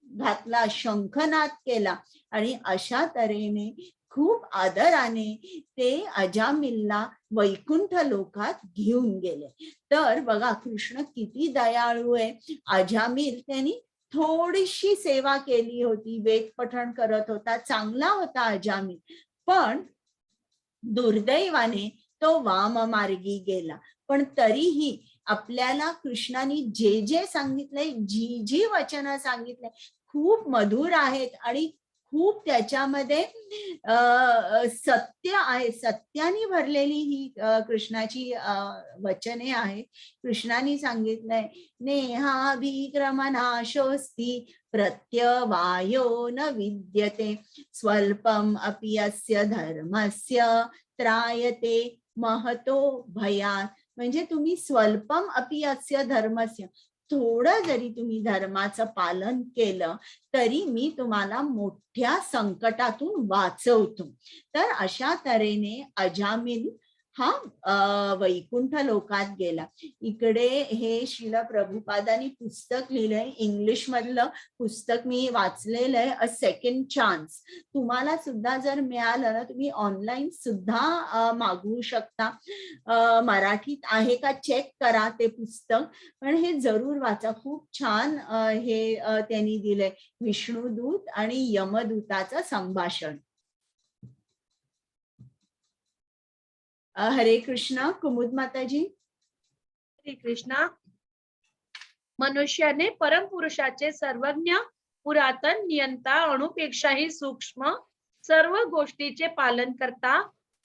घातला, शंखनाद केला आणि अशा तऱ्हेने खूप आदराने ते अजामिलला वैकुंठ लोकात घेऊन गेले. तर बघा कृष्ण किती दयाळू आहे. अजामिल त्यांनी थोडीशी सेवा केली होती, वेद पठण करत होता, चांगला होता अजामिल, पण दुर्दैवाने तो वाममार्गी गेला. पण तरीही आपल्याला कृष्णाने जे जे सांगितलंय, जी जी वचनं सांगितलंय खूप मधुर आहेत आणि खूप त्याच्यामध्ये सत्य आहे, सत्याने भरलेली ही कृष्णाची वचने आहेत. कृष्णाने सांगितलंय, नेहाभिक्रमनाशोस्ति प्रत्यवायो न विद्यते स्वल्पम अपि अस्य धर्मस्य त्रायते महतो भयात. म्हणजे तुम्ही स्वल्पम अपि अस्य धर्मस्य, थोडं जरी तुम्ही धर्माचं पालन केलं तरी मी तुम्हाला मोठ्या संकटातून वाचवतो. तर अशा तऱ्हेने अजामिल हा वैकुंठ लोकात गेला. इकडे हे श्रील प्रभुपादांनी पुस्तक लिहिलंय, इंग्लिश मधलं पुस्तक मी वाचलेलं आहे, अ सेकंड चान्स. तुम्हाला सुद्धा जर मिळालं ना, तुम्ही ऑनलाईन सुद्धा मागवू शकता. मराठीत आहे का चेक करा ते पुस्तक, पण हे जरूर वाचा, खूप छान हे त्यांनी दिलंय, विष्णुदूत आणि यमदूताचं संभाषण. हरे कृष्णा. कुमुद माताजी. श्री कृष्णा. मनुष्याने परमपुरुषाचे सर्वज्ञ, पुरातन, नियंता, अणुपेक्षाही सूक्ष्म, सर्व गोष्टीचे पालन करता,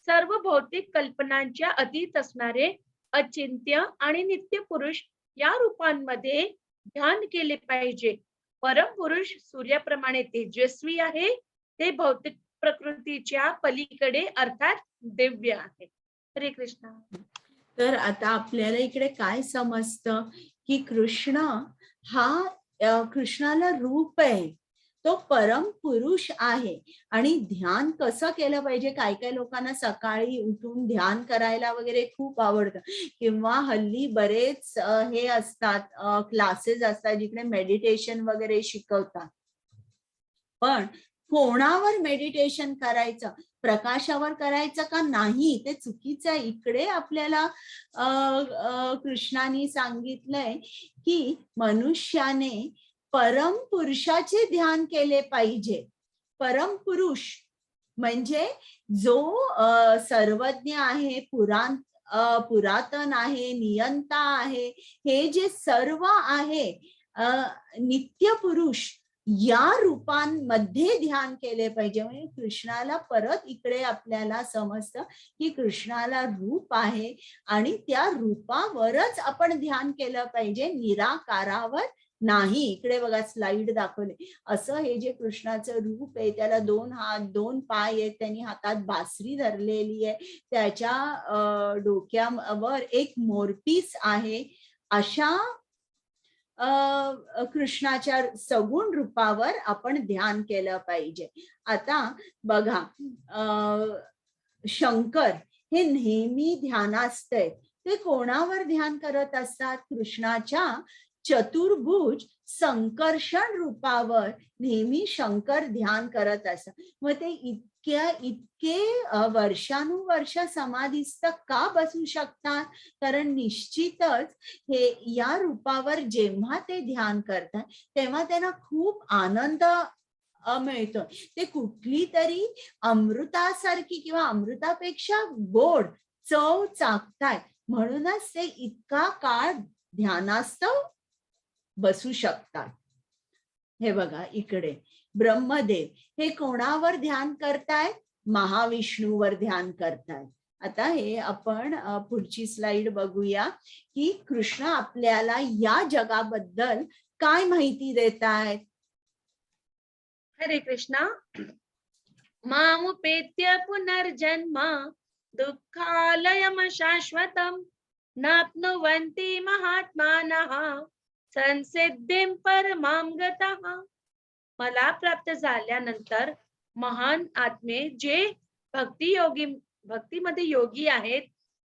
सर्व भौतिक कल्पनांच्या अतीत असणारे अचिंत्य आणि नित्य पुरुष या रूपांमध्ये ध्यान केले पाहिजे. परमपुरुष सूर्याप्रमाणे तेजस्वी आहे, ते भौतिक प्रकृतीच्या पलीकडे अर्थात दिव्य आहे. हरे कृष्ण. तर आता आपल्याला इकडे काय समजतं की कृष्ण हा कृष्णाला रूप आहे, तो परम पुरुष आहे. आणि ध्यान कसं केलं पाहिजे, काय काय लोकांना सकाळी उठून ध्यान करायला वगैरे खूप आवडतं, किंवा हल्ली बरेच हे असतात क्लासेस असतात जिकडे मेडिटेशन वगैरे शिकवतात. पण कोणावर मेडिटेशन करायचं, प्रकाशावर करायचं का नाही, ते चुकीचं आहे. इकडे आपल्याला कृष्णाने सांगितलंय की मनुष्याने परम पुरुषाचे ध्यान केले पाहिजे. परम पुरुष म्हणजे जो सर्वज्ञ आहे, पुरातन आहे, नियंता आहे, हे जे सर्व आहे नित्य पुरुष, या रूपांमध्ये ध्यान केले पाहिजे. म्हणजे कृष्णाला परत इकडे आपल्याला समजतं की कृष्णाला रूप आहे आणि त्या रूपावरच आपण ध्यान केलं पाहिजे, निराकारावर नाही. इकडे बघा स्लाइड दाखवले, असं हे जे कृष्णाचं रूप आहे, त्याला 2 हात 2 पाय आहेत, त्यांनी हातात बासरी धरलेली आहे, त्याच्या डोक्यावर एक मोरपीस आहे. अशा कृष्णाच्या सगुण रूपावर आपण ध्यान केलं पाहिजे. आता बघा, शंकर हे नेहमी ध्यानास्थ आहेत. ते कोणावर ध्यान करत असतात? कृष्णाच्या चतुर्भुज संकर्षण रूपावर नेहमी शंकर ध्यान करत असतात. मग ते इतके वर्षानुवर्ष समाधीस्थ का बसू शकतात? कारण निश्चितच हे या रूपावर जेव्हा ते ध्यान करतात तेव्हा त्यांना खूप आनंद मिळतो. ते कुठली तरी अमृतासारखी किंवा अमृतापेक्षा गोड चव चाखतात, म्हणूनच ते इतका काळ ध्यानास्थ बसू शकतात. हे बघा इकडे ब्रह्मदेव हे कोणावर ध्यान करतायत? महाविष्णूवर ध्यान करतायत. आता हे आपण पुढची स्लाइड बघूया की कृष्ण आपल्याला या जगाबद्दल काय माहिती देतायत. हरे कृष्णा. मामुपेत्य पुनर्जन्म दुःखालयम शाश्वतम नाप्नुवन्ति महात्मानः संसिद्धिं परमां गतः. मला प्राप्त झाल्यानंतर महान आत्मे जे भक्तीमध्ये योगी आहेत,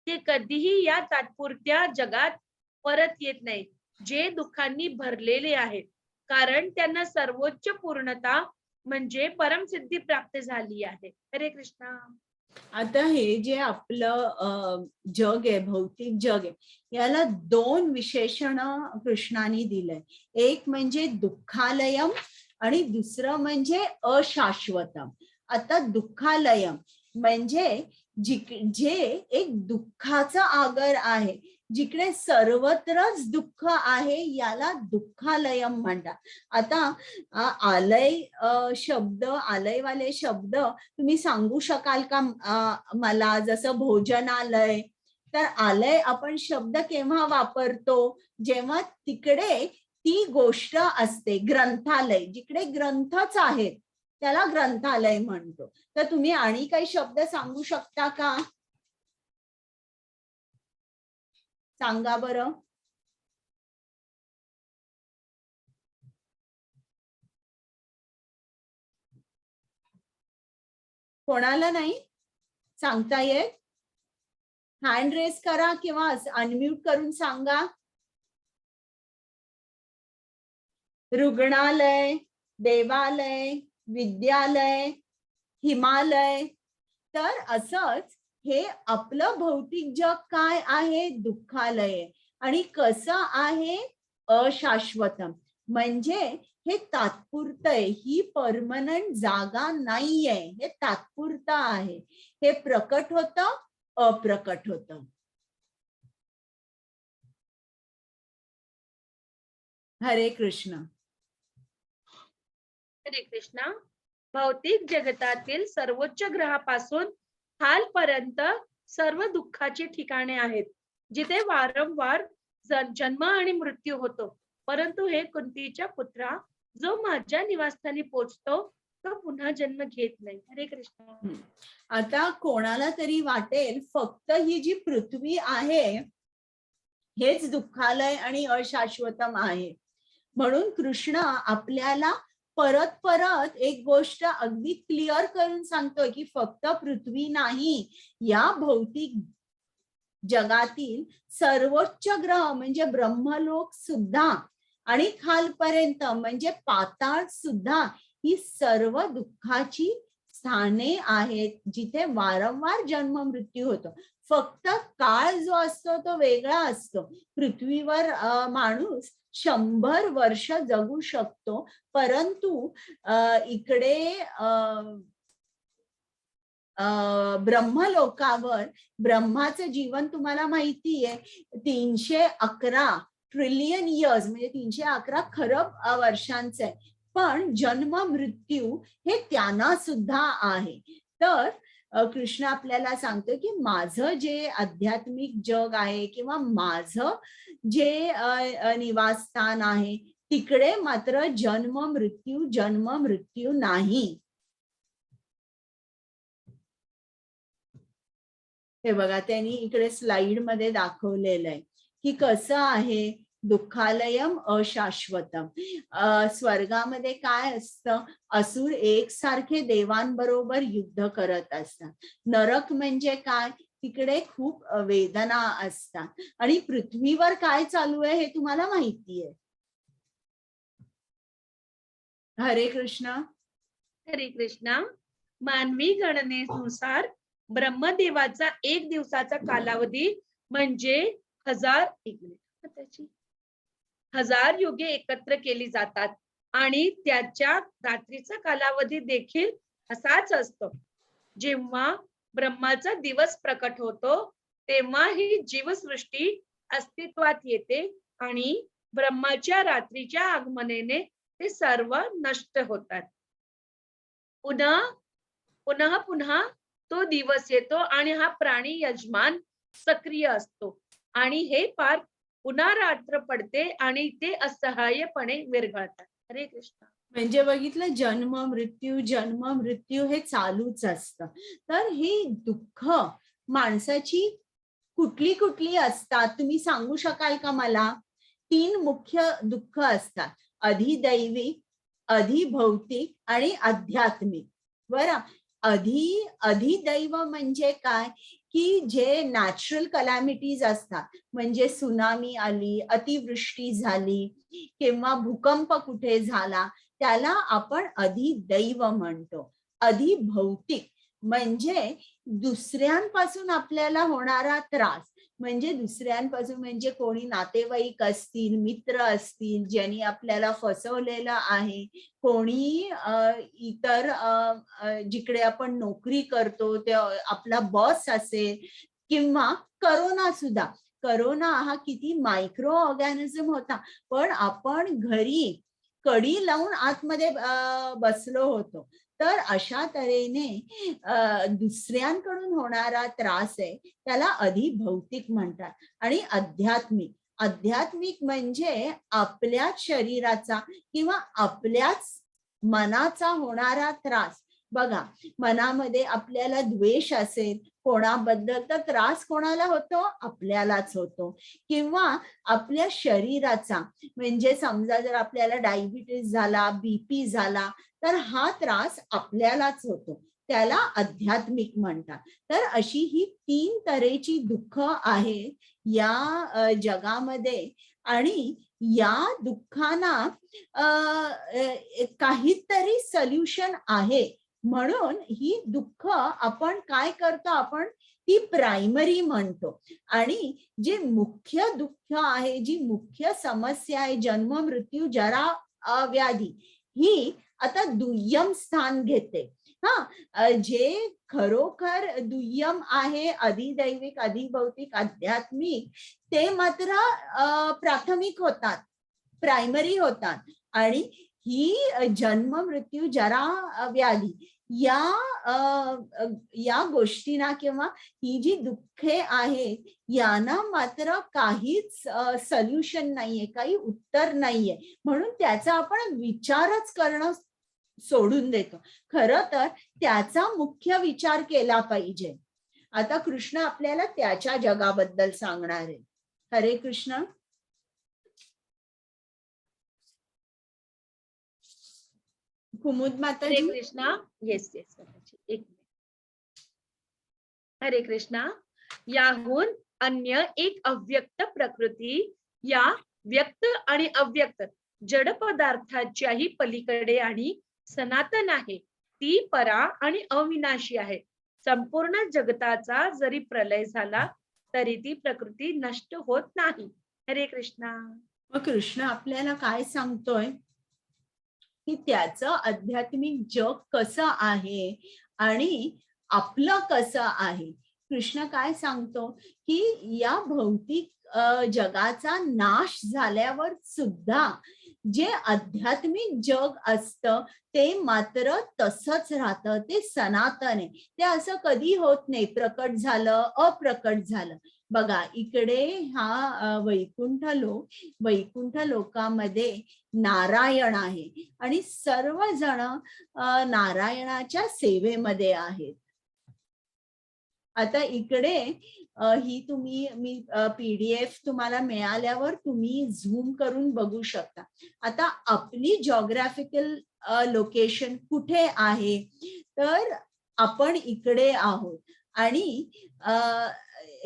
ते कधीही या तात्पुरत्या जगात परत येत नाही, जे दुःखांनी भरलेले आहेत, कारण त्यांना सर्वोच्च पूर्णता म्हणजे परमसिद्धी प्राप्त झाली आहे. हरे कृष्णा. आता हे जे आपलं जग आहे, भौतिक जग आहे, याला 2 विशेषण कृष्णाने दिलंय. एक म्हणजे दुःखालयम आणि दुसरं म्हणजे अशाश्वतम. आता दुःखालयम म्हणजे जे एक दुःखाचा आगर आहे, जिकडे सर्वत्रच दुःख आहे, याला दुःखालयम म्हणतात. आता आलय शब्द, आलयवाले शब्द तुम्ही सांगू शकाल का मला? जसं भोजनालय, तर आलय आपण शब्द केव्हा वापरतो? जेव्हा तिकडे ती गोष्ट असते. ग्रंथालय, जिकडे ग्रंथच आहेत त्याला ग्रंथालय म्हणतो. तर तुम्ही आणि काही शब्द सांगू शकता का? सांगा बरं. कोणाला नाही सांगता येत? हँड रेस करा किंवा अनम्यूट करून सांगा. रुग्णालय, देवालय, विद्यालय, हिमालय. तर असंच हे आपलं भौतिक जग काय आहे? दुःखालय. आणि कसं आहे? अशाश्वतम. म्हणजे हे तात्पुरतं आहे, ही परमनंट जागा नाहीये, हे तात्पुरतं आहे. हे प्रकट होतं, अप्रकट होतं. हरे कृष्ण. हरे कृष्णा. भौतिक जगतातील सर्वोच्च ग्रहापासून खालपर्यंत सर्व दुःखाची ठिकाणे आहेत, जिथे वारंवार जन्म आणि मृत्यू होतो. परंतु हे कुंतीच्या पुत्रा, जो माझ्या निवासस्थानी पोचतो तो पुन्हा जन्म घेत नाही. हरे कृष्ण. आता कोणाला तरी वाटेल फक्त ही जी पृथ्वी आहे हेच दुःखालय आणि अशाश्वतम आहे. म्हणून कृष्ण आपल्याला परत परत एक गोष्ट अगदी क्लिअर करून सांगतोय की फक्त पृथ्वी नाही, या भौतिक जगातील सर्वोच्च ग्रह म्हणजे ब्रह्मलोक सुद्धा आणि खालपर्यंत म्हणजे पाताळ सुद्धा, ही सर्व दुःखाची स्थाने आहेत जिथे वारंवार जन्म मृत्यू होतो. फक्त काळ जो असतो तो वेगळा असतो. पृथ्वीवर माणूस 100 वर्ष जगू शकतो, परंतु इकडे ब्रह्मलोकावर ब्रह्माचं जीवन तुम्हाला माहिती आहे 311 ट्रिलियन इयर्स म्हणजे 311 खरब वर्षांचं आहे. पण जन्म मृत्यू हे त्यांना सुद्धा आहे. तर कृष्ण आपल्याला सांगतो की माझं जे आध्यात्मिक जग आहे किंवा माझं जे निवासस्थान आहे तिकडे मात्र जन्म मृत्यू नाही. हे बघा त्यांनी इकडे स्लाइड मध्ये दाखवलेलं आहे की कसं आहे दुःखालयम अशाश्वतम. स्वर्गामध्ये काय असतं, असुर एकसारखे देवांबरोबर युद्ध करत असतात. नरक म्हणजे काय, तिकडे खूप वेदना असतात. आणि पृथ्वीवर काय चालू आहे हे तुम्हाला माहिती आहे. हरे कृष्ण. हरे कृष्णा. मानवी गणनेनुसार ब्रह्मदेवाचा 1 दिवसाचा कालावधी म्हणजे 1000 युगे एकत्र केली जातात आणि त्याच्या रात्रीचा कालावधी देखील असाच असतो. जेव्हा ब्रह्माचा दिवस प्रकट होतो तेव्हा ही जीवसृष्टी अस्तित्वात येते आणि ब्रह्माच्या रात्रीच्या आगमनाने ते सर्व नष्ट होतात. पुन्हा तो दिवस येतो आणि हा प्राणी यजमान सक्रिय असतो आणि हे पार पुन्हा रात्र पडते आणि ते असहाय्यपणे विरघळतात. हरे कृष्ण. म्हणजे बघितलं, जन्म मृत्यू हे चालूच असतं. तर ही दुःख माणसाची कुठली कुठली असतात तुम्ही सांगू शकाल का मला? 3 मुख्य दुःख असतात, अधिदैविक, अधिभौतिक आणि आध्यात्मिक. बरं, अधिदैव म्हणजे काय की जे नॅचरल कलॅमिटीज असतात, म्हणजे सुनामी आली, अतिवृष्टी झाली किंवा भूकंप कुठे झाला त्याला आपण अधिदैव म्हणतो. अधिभौतिक म्हणजे दुसऱ्यांपासून आपल्याला होणारा त्रास, म्हणजे दुसऱ्यांपासून म्हणजे कोणी नातेवाईक असतील, मित्र असतील ज्यांनी आपल्याला फसवलेलं आहे, कोणी इतर जिकडे आपण नोकरी करतो ते आपला बॉस असेल, किंवा करोना सुद्धा. करोना हा किती मायक्रो ऑर्गॅनिझम होता, पण आपण घरी कडी लावून आतमध्ये बसलो होतो. तर अशा तऱ्हेने दुसऱ्यांकडून होणारा त्रास आहे त्याला अधिभौतिक म्हणतात. आणि आध्यात्मिक म्हणजे आपल्याच शरीराचा किंवा आपल्याच मनाचा होणारा त्रास. बघा, मनामध्ये आपल्याला द्वेष असेल कोणाबद्दल तर त्रास कोणाला होतो, आपल्यालाच होतो. किंवा आपल्या शरीराचा म्हणजे समजा जर आपल्याला डायबिटीज झाला, बीपी झाला तर हा त्रास आपल्यालाच होतो, त्याला आध्यात्मिक म्हणतात. तर अशी ही 3 तऱ्हेची दुःख आहे या जगामध्ये. आणि या दुःखांना काहीतरी सोल्युशन आहे. म्हणून ही दुःख आपण काय करतो, आपण ती प्रायमरी म्हणतो. आणि जे मुख्य दुःख आहे, जी मुख्य समस्या आहे, जन्म मृत्यू जरा व्याधी, ही आता दुय्यम स्थान घेते. जे खरोखर दुय्यम आहे, अधिदैविक, अधिभौतिक, आध्यात्मिक, ते मात्र प्राथमिक होतात, प्रायमरी होतात. आणि ही जन्म मृत्यू जरा व्याधी या गोष्टींना किंवा ही जी दुःखे आहेत यांना मात्र काहीच सोल्युशन नाहीये, काही उत्तर नाहीये. म्हणून त्याचा आपण विचारच करणं सोडून देतो. खरं तर त्याचा मुख्य विचार केला पाहिजे. आता कृष्ण आपल्याला त्याच्या जगाबद्दल सांगणार आहे. हरे कृष्ण. कुमुद माताजी. हरे कृष्णा. येस एक मिनिट. हरे कृष्णा. याहून अन्य एक अव्यक्त प्रकृती या व्यक्त आणि अव्यक्त जड पदार्थाच्याही पलीकडे आणि सनातन आहे, ती परा आणि अविनाशी आहे. संपूर्ण जगताचा जरी प्रलय झाला तरी ती प्रकृती नष्ट होत नाही. हरे कृष्णा. मग कृष्ण आपल्याला काय सांगतोय की त्याचं आध्यात्मिक जग कसं आहे आणि आपलं कसं आहे. कृष्ण काय सांगतो की या भौतिक जगाचा नाश झाल्यावर सुद्धा जे आध्यात्मिक जग असतं ते मात्र तसंच राहतं, ते सनातन आहे. ते असं कधी होत नाही प्रकट झालं अप्रकट झालं. बघा इकडे हा वैकुंठ लोकामध्ये नारायण आहे आणि सर्वजण नारायणाच्या सेवेमध्ये आहेत. आता इकडे ही मी PDF तुम्हाला मिळाल्यावर तुम्ही झूम करून बघू शकता. आता आपली जॉग्राफिकल लोकेशन कुठे आहे, तर आपण इकडे आहोत आणि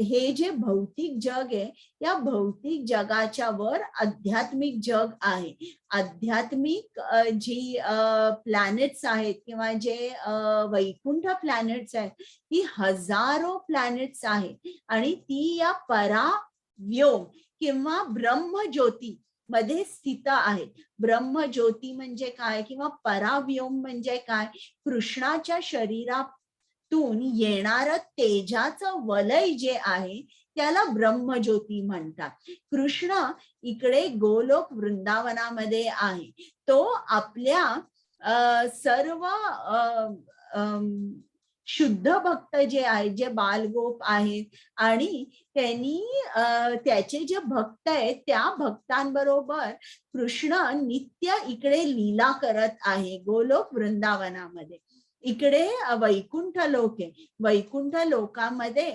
हे जे भौतिक जग आहे या भौतिक जगाच्या वर आध्यात्मिक जग आहे. आध्यात्मिक जी प्लॅनेट्स आहेत किंवा जे वैकुंठ प्लॅनेट्स आहेत ती हजारो प्लॅनेट्स आहेत आणि ती या पराव्योम किंवा ब्रह्मज्योती मध्ये स्थित आहेत. ब्रह्मज्योती म्हणजे काय किंवा पराव्योम म्हणजे काय, कृष्णाच्या शरीरातून येणारं तेजाचं वलय जे आहे त्याला ब्रह्मज्योती म्हणतात. कृष्ण इकडे गोलोक वृंदावनामध्ये आहे. तो आपल्या सर्व शुद्ध भक्त जे आहेत, जे बालगोप आहेत आणि त्याचे जे भक्त आहेत त्या भक्तांबरोबर कृष्ण नित्य इकडे लीला करत आहे गोलोक वृंदावनामध्ये. इकडे वैकुंठ लोक आहे. वैकुंठ लोकामध्ये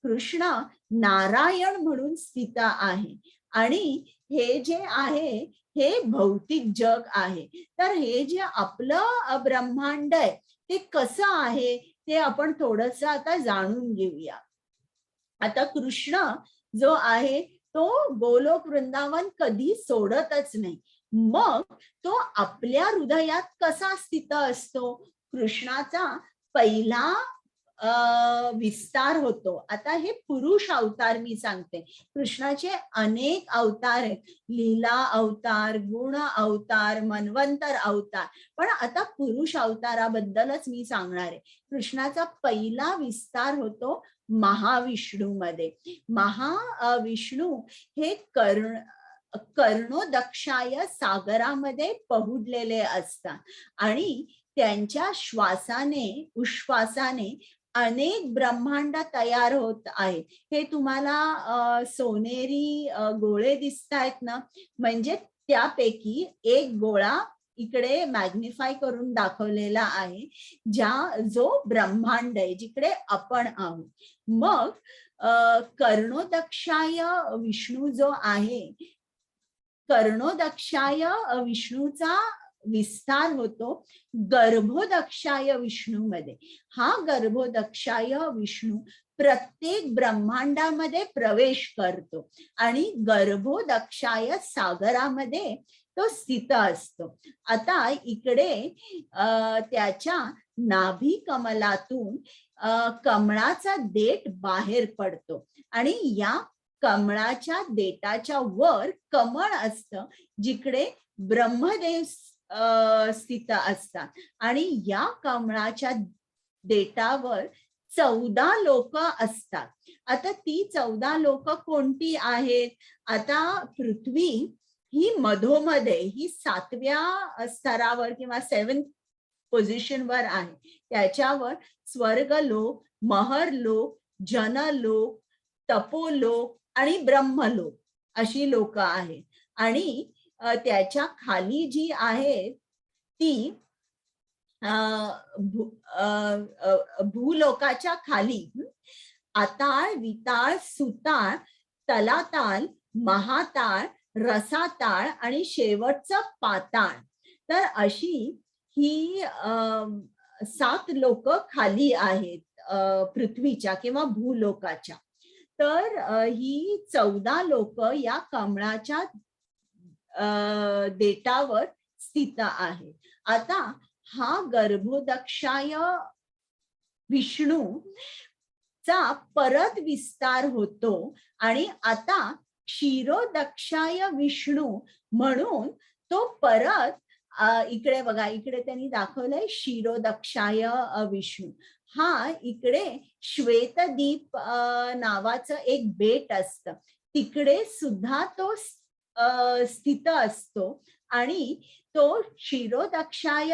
कृष्ण नारायण म्हणून स्थित आहे आणि हे जे आहे हे भौतिक जग आहे. तर हे जे आपलं ब्रह्मांड आहे ते कसं आहे ते आपण थोडंसं आता जाणून घेऊया. आता कृष्ण जो आहे तो गोलोक वृंदावन कधी सोडतच नाही. मग तो आपल्या हृदयात कसा स्थित असतो. कृष्णाचा पहिला विस्तार होतो. आता हे पुरुष अवतार मी सांगते. कृष्णाचे अनेक अवतार आहेत, लीला अवतार, गुण अवतार, मनवंतर अवतार. पण आता पुरुष अवताराबद्दलच मी सांगणार आहे. कृष्णाचा पहिला विस्तार होतो महाविष्णू मध्ये. महाविष्णू हे कर्णोदक्षाय सागरामध्ये पहुडलेले असतात आणि त्यांच्या उश्वासाने अनेक ब्रह्मांड तयार होत आहेत. हे तुम्हाला सोनेरी गोळे दिसत आहेत ना, म्हणजे त्यापैकी एक गोळा इकडे मॅग्निफाय करून दाखवलेला आहे, जो ब्रह्मांड आहे जिकडे आपण आहोत. मग कर्णोदक्षाय विष्णू जो आहे, कर्णोदक्षाय विष्णूचा विस्तार होतो गर्भोदक्षाय विष्णू मध्ये. हा गर्भोदक्षाय विष्णू प्रत्येक ब्रह्मांडामध्ये प्रवेश करतो आणि गर्भोदक्षाय सागरामध्ये तो स्थित असतो. आता इकडे त्याच्या नाभी कमलातून कमळाचा देठ बाहेर पडतो आणि या कमळाच्या देठाच्या वर कमळ असतं जिकडे ब्रह्मदेव स्थित असतात आणि या कमळाच्या देठावर 14 लोक असतात. आता ती 14 लोक कोणती आहेत. आता पृथ्वी ही मधोमध्ये ही 7व्या स्तरावर किंवा 7th पोझिशनवर आहे. त्याच्यावर स्वर्गलोक, महरलोक, जनलोक, तपोलोक आणि ब्रह्मलोक अशी लोक आहेत. आणि त्याच्या खाली जी आहे ती भूलोकाच्या खाली आताळ, विताळ, सुताळ, तलाताल, महाताळ, रसाताळ आणि शेवटचं पाताळ. तर अशी ही 7 लोक खाली आहेत पृथ्वीच्या किंवा भूलोकाच्या. तर ही 14 लोक या कमळाच्या देठावर स्थित आहेत. आता हा गर्भोदक्षाय विष्णू चा परत विस्तार होतो आणि आता क्षीरोदक्षाय विष्णू म्हणून तो परत इकडे बघा, इकडे त्यांनी दाखवलंय क्षीरोदक्षाय विष्णू. हा इकडे श्वेतदीप नावाचं एक बेट असतं, तिकडे सुद्धा तो स्थित असतो आणि तो क्षीरोदक्षाय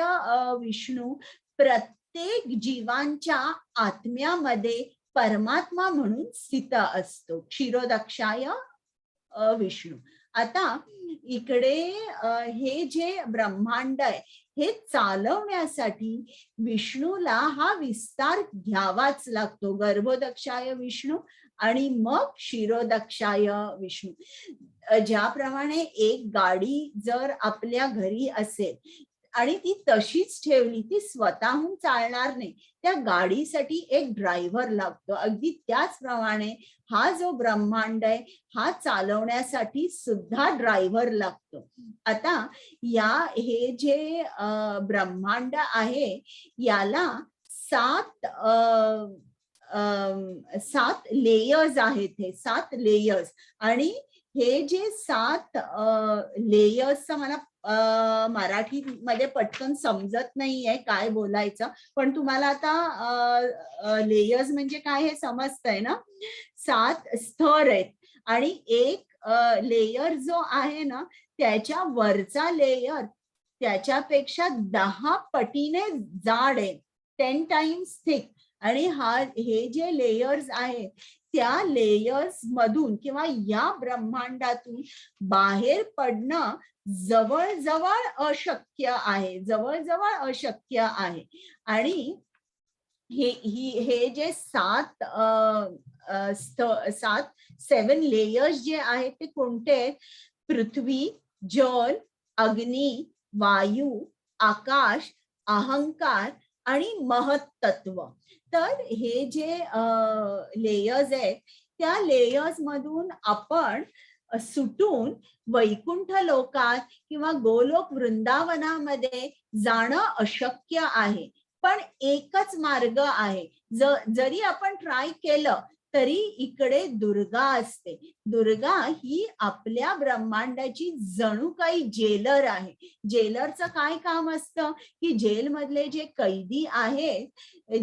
विष्णू प्रत्येक जीवांच्या आत्म्यामध्ये परमात्मा म्हणून स्थित असतो. क्षीरोदक्षाय विष्णू. आता इकडे हे जे ब्रह्मांड आहे हे चालवण्यासाठी विष्णूला हा विस्तार घ्यावाच लागतो. गर्भोदक्षाय विष्णू आणि मग क्षीरोदक्षाय विष्णू. ज्याप्रमाणे एक गाडी जर आपल्या घरी असेल आणि ती तशीच ठेवली, ती स्वतःहून चालणार नाही, त्या गाडीसाठी एक ड्रायव्हर लागतो. अगदी त्याचप्रमाणे हा जो ब्रह्मांड आहे हा चालवण्यासाठी सुद्धा ड्रायव्हर लागतो. आता हे जे ब्रह्मांड आहे याला 7 लेयर्स आहेत. हे 7 लेयर्स, आणि हे जे 7 लेयर्स मला मराठीमध्ये पटकन समजत नाहीये काय बोलायचं, पण तुम्हाला आता लेयर्स म्हणजे काय हे समजतंय ना. 7 स्तर आहेत आणि एक लेयर जो आहे ना त्याच्या वरचा लेयर त्याच्यापेक्षा 10 पटीने जाड आहे, 10 टाइम्स थिक. आणि हे जे लेयर्स आहेत त्या लेयर्स मधून किंवा या ब्रह्मांडातून बाहेर पडणं जवळजवळ अशक्य आहे, जवळजवळ अशक्य आहे. आणि हे जे 7 लेयर्स जे आहेत ते कोणते आहेत? पृथ्वी, जल, अग्नी, वायू, आकाश, अहंकार आणि महत्तत्व. तर हे जे लेयर्स आहेत त्या लेयर्स मधून आपण सुटून वैकुंठ लोकात किंवा गोलोक वृंदावनामध्ये जाणं अशक्य आहे. पण एकच मार्ग आहे. जरी आपण ट्राय केलं तरी इकडे दुर्गा असते. दुर्गा ही आपल्या ब्रह्मांडाची जणू काही जेलर आहे. जेलरचं काय काम असतं की जेलमधले जे कैदी आहेत,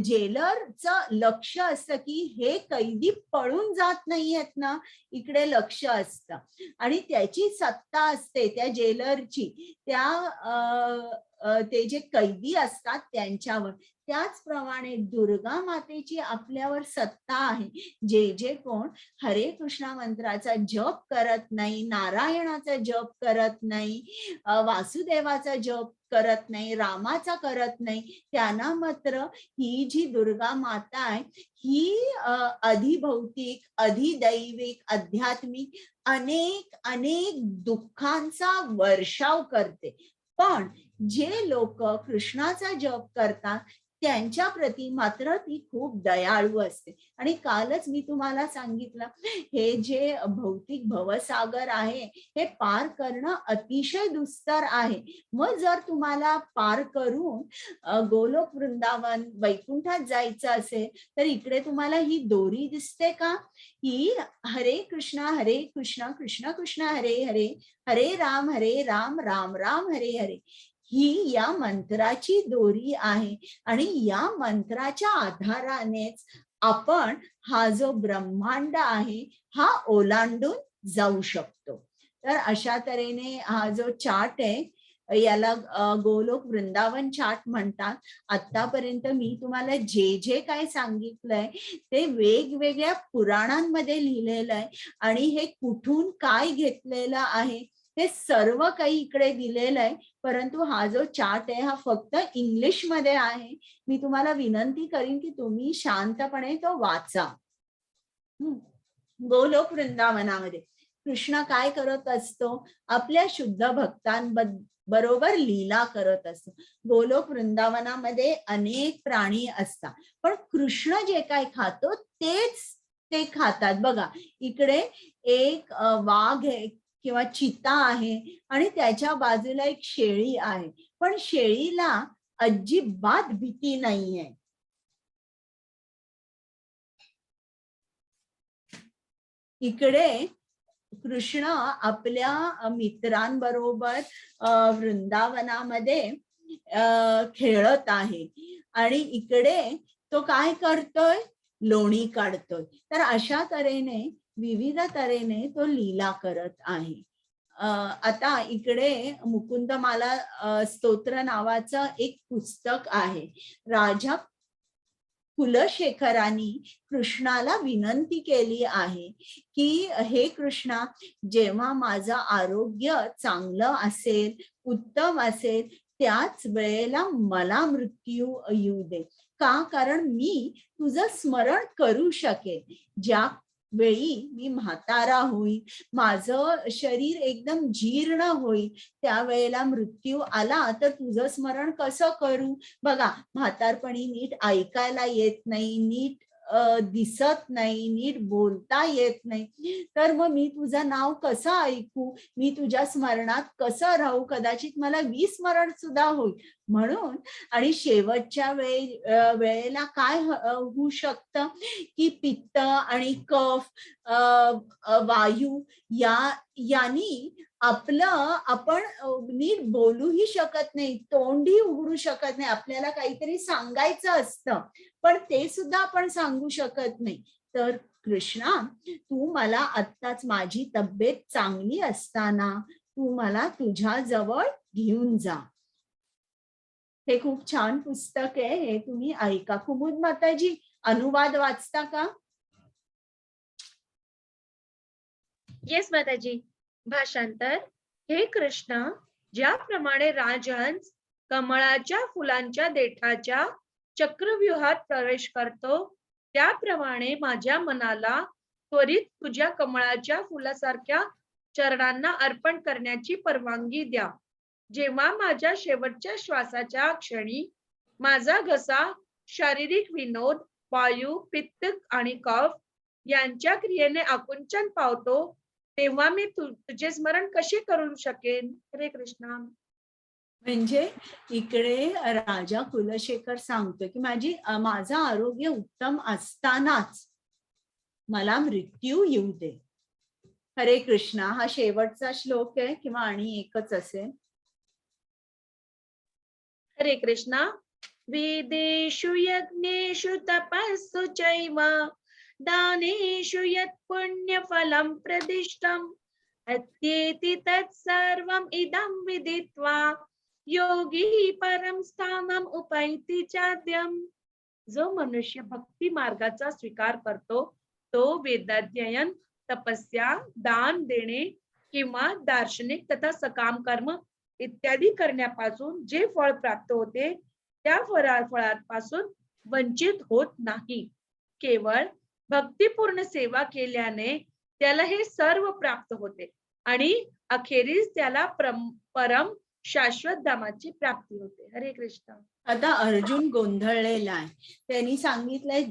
जेलरचं लक्ष असतं की हे कैदी पळून जात नाहीयेत ना, इकडे लक्ष असतं. आणि त्याची सत्ता असते त्या जेलरची, ते जे कैदी असतात त्यांच्यावर. त्याचप्रमाणे दुर्गा मातेची आपल्यावर सत्ता आहे. जे कोण हरे कृष्णा मंत्राचा जप करत नाही, नारायणाचा जप करत नाही, वासुदेवाचा जप करत नाही, रामाचा करत नाही, त्यांना मात्र ही जी दुर्गा माता आहे ही अधिभौतिक, अधिदैविक, आध्यात्मिक अनेक अनेक दुःखांचा वर्षाव करते. पण जे लोक कृष्णाचा जप करतात त्यांच्या प्रती मात्र ती खूप दयाळू असते. आणि कालच मी तुम्हाला सांगितलं, हे जे भौतिक भवसागर आहे हे पार करणं अतिशय दुस्तर आहे. मग जर तुम्हाला पार करून गोलोक वृंदावन वैकुंठात जायचं असेल तर इकडे तुम्हाला ही दोरी दिसते का? ही हरे कृष्णा कृष्ण कृष्ण हरे हरे, हरे राम राम राम हरे हरे, ही या मंत्राची दोरी आहे. आणि या मंत्राच्या आधारानेच आपण हा जो ब्रह्मांड आहे हा ओलांडून जाऊ शकतो. तर अशा तऱ्हेने हा जो चार्ट आहे याला गोलोक वृंदावन चार्ट म्हणतात. आतापर्यंत मी तुम्हाला जे काय सांगितलंय ते वेगवेगळ्या पुराणांमध्ये लिहिलेलं आहे आणि हे कुठून काय घेतलेलं आहे हे सर्व काही इकडे दिलेलं आहे. परंतु हा जो चार्ट आहे हा फक्त इंग्लिश मध्ये आहे. मी तुम्हाला विनंती करीन की तुम्ही शांतपणे तो वाचा. गोलोक वृंदावनामध्ये कृष्ण काय करत असतो? आपल्या शुद्ध भक्तांबरोबर लीला करत असतो. गोलोक वृंदावनामध्ये अनेक प्राणी असतात, पण कृष्ण जे काय खातो तेच ते खातात. बघा, इकडे एक वाघ आहे किंवा चिता आहे आणि त्याच्या बाजूला एक शेळी आहे, पण शेळीला अजिबात भीती नाहीये. इकडे कृष्ण आपल्या मित्रांबरोबर वृंदावनामध्ये खेळत आहे आणि इकडे तो काय करतोय, लोणी काढतोय. तर अशा तऱ्हेने विविध तऱ्हेने तो लीला करत आहे. आता इकडे मुकुंदमाला स्तोत्र नावाचं एक पुस्तक आहे. राजा कुलशेखरांनी कृष्णाला विनंती केली आहे की हे कृष्णा, जेव्हा माझं आरोग्य चांगलं असेल, उत्तम असेल, त्याच वेळेला मला मृत्यू येऊ दे. का? कारण मी तुझं स्मरण करू शकेन. ज्या वेळी मी म्हातारा होईल, माझं शरीर एकदम जीर्ण होईल, त्यावेळेला मृत्यू आला तर तुझं स्मरण कसं करू? बघा, म्हातारपणी नीट ऐकायला येत नाही, नीट दिसत नाही, नीट बोलता येत नाही, तर मग मी तुझं नाव कसं ऐकू? मी तुझ्या स्मरणात कसं राहू? कदाचित मला विस्मरण सुद्धा होईल. म्हणून आणि शेवटच्या वेळेला काय होऊ शकतं की पित्त आणि कफ, वायू यांनी आपण नीट बोलूही शकत नाही, तोंडही उघडू शकत नाही. आपल्याला काहीतरी सांगायचं असतं पण ते सुद्धा आपण सांगू शकत नाही. तर कृष्णा, तू मला आत्ताच माझी तब्येत चांगली असताना तू मला तुझ्या जवळ घेऊन जा. हे खूप छान पुस्तक आहे, हे तुम्ही ऐका. कुमुद माताजी, अनुवाद वाचता का? येस माताजी. भाषांतर. हे कृष्ण, ज्याप्रमाणे राजहंस कमळाच्या फुलांच्या देठाच्या चक्रव्यूहात प्रवेश करतो, त्याप्रमाणे माझ्या मनाला त्वरित तुझ्या कमळाच्या फुलासारख्या चरणांना अर्पण करण्याची परवानगी द्या. जेव्हा माझ्या शेवटच्या श्वासाच्या क्षणी माझा घसा शारीरिक विनोद, वायू, पित्त आणि कफ यांच्या क्रियेने आकुंचन पावतो, तेव्हा मी तुझे स्मरण कसे करू शकेन? हरे कृष्णा. म्हणजे इकडे राजा कुलशेखर सांगतो की माझं आरोग्य उत्तम असतानाच मला मृत्यू येऊ दे. हरे कृष्णा. हा शेवटचा श्लोक आहे किंवा आणि एकच असेल? हरे कृष्णा. वेदेषु यज्ञेषु तपस्सु चैव दानेषु यत् पुण्यफलं प्रदिष्टम् अत्येति तत्सर्वम् इदं विदित्वा योगी परम स्थानम उपैति चाद्यम. जो मनुष्य भक्ती मार्गाचा स्वीकार करतो तो वेदाध्ययन, तपस्या, दान देणे किंवा दार्शनिक तथा सकाम कर्म इत्यादी करण्यापासून जे फळ प्राप्त होते त्या फळापासून वंचित होत नाही. केवळ भक्तिपूर्ण सेवा केल्याने त्याला हे सर्व प्राप्त होते आणि अखेरीस त्याला परम शाश्वत धामाची प्राप्ती होते. हरे कृष्ण. आता अर्जुन गोंधळलेला आहे. त्यांनी सांगितलंय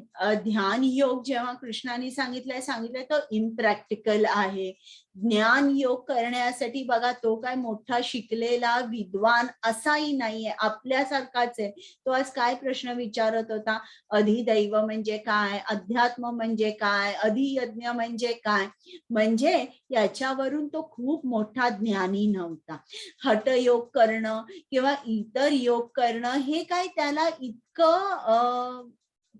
ध्यान योग, जेव्हा कृष्णाने सांगितलंय तो इम्प्रॅक्टिकल आहे. ज्ञान योग करण्यासाठी बघा, तो काय मोठा शिकलेला विद्वान असाही नाहीये, आपल्यासारखाच आहे. तो आज काय प्रश्न विचारत होता, अधिदैव म्हणजे काय, अध्यात्म म्हणजे काय, अधियज्ञ म्हणजे काय. म्हणजे याच्यावरून तो खूप मोठा ज्ञानी नव्हता. हठयोग करणं किंवा इतर योग करणं हे काय त्याला इतकं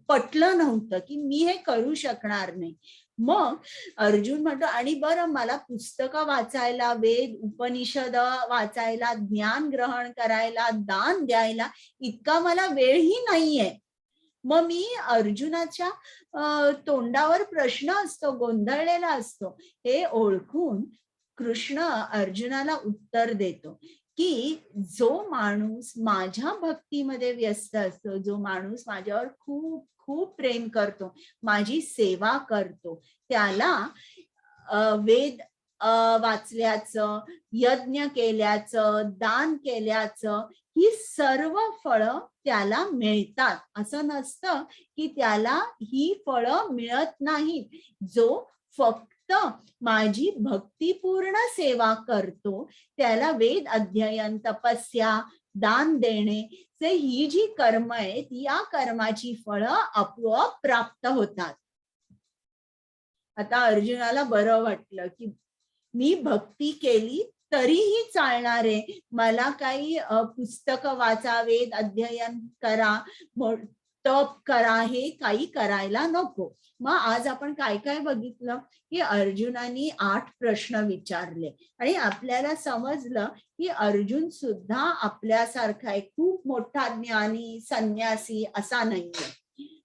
पटलं नव्हतं की मी हे करू शकणार नाही. मग अर्जुन म्हणतो, आणि बरं, मला पुस्तकं वाचायला, वेद उपनिषद वाचायला, ज्ञान ग्रहण करायला, दान द्यायला इतका मला वेळही नाहीये. मग मी अर्जुनाच्या तोंडावर प्रश्न असतो, गोंधळलेला असतो. हे ओळखून कृष्ण अर्जुनाला उत्तर देतो की जो माणूस माझ्या भक्तीमध्ये व्यस्त असतो, जो माणूस माझ्यावर खूप खूप प्रेम करतो, माझी सेवा करतो, त्याला वेद वाचल्याचं, यज्ञ केल्याचं, दान केल्याचं ही सर्व फळं त्याला मिळतात. असं नसतं की त्याला ही फळं मिळत नाहीत. जो फक्त माझी भक्तिपूर्ण सेवा करतो त्याला वेद अध्ययन, तपस्या, दान देणे, ही जी कर्म आहेत या कर्माची फळं आपोआप प्राप्त होतात. आता अर्जुनाला बरं वाटलं की मी भक्ती केली तरीही चालणार आहे, मला काही पुस्तकं वाचा, वेद अध्ययन करा, तप करा, हे काही करायला नको. मग आज आपण काय काय बघितलं की अर्जुनाने 8 प्रश्न विचारले आणि आपल्याला समजलं की अर्जुन सुद्धा आपल्यासारखा एक खूप मोठा ज्ञानी संन्यासी असा नाहीये.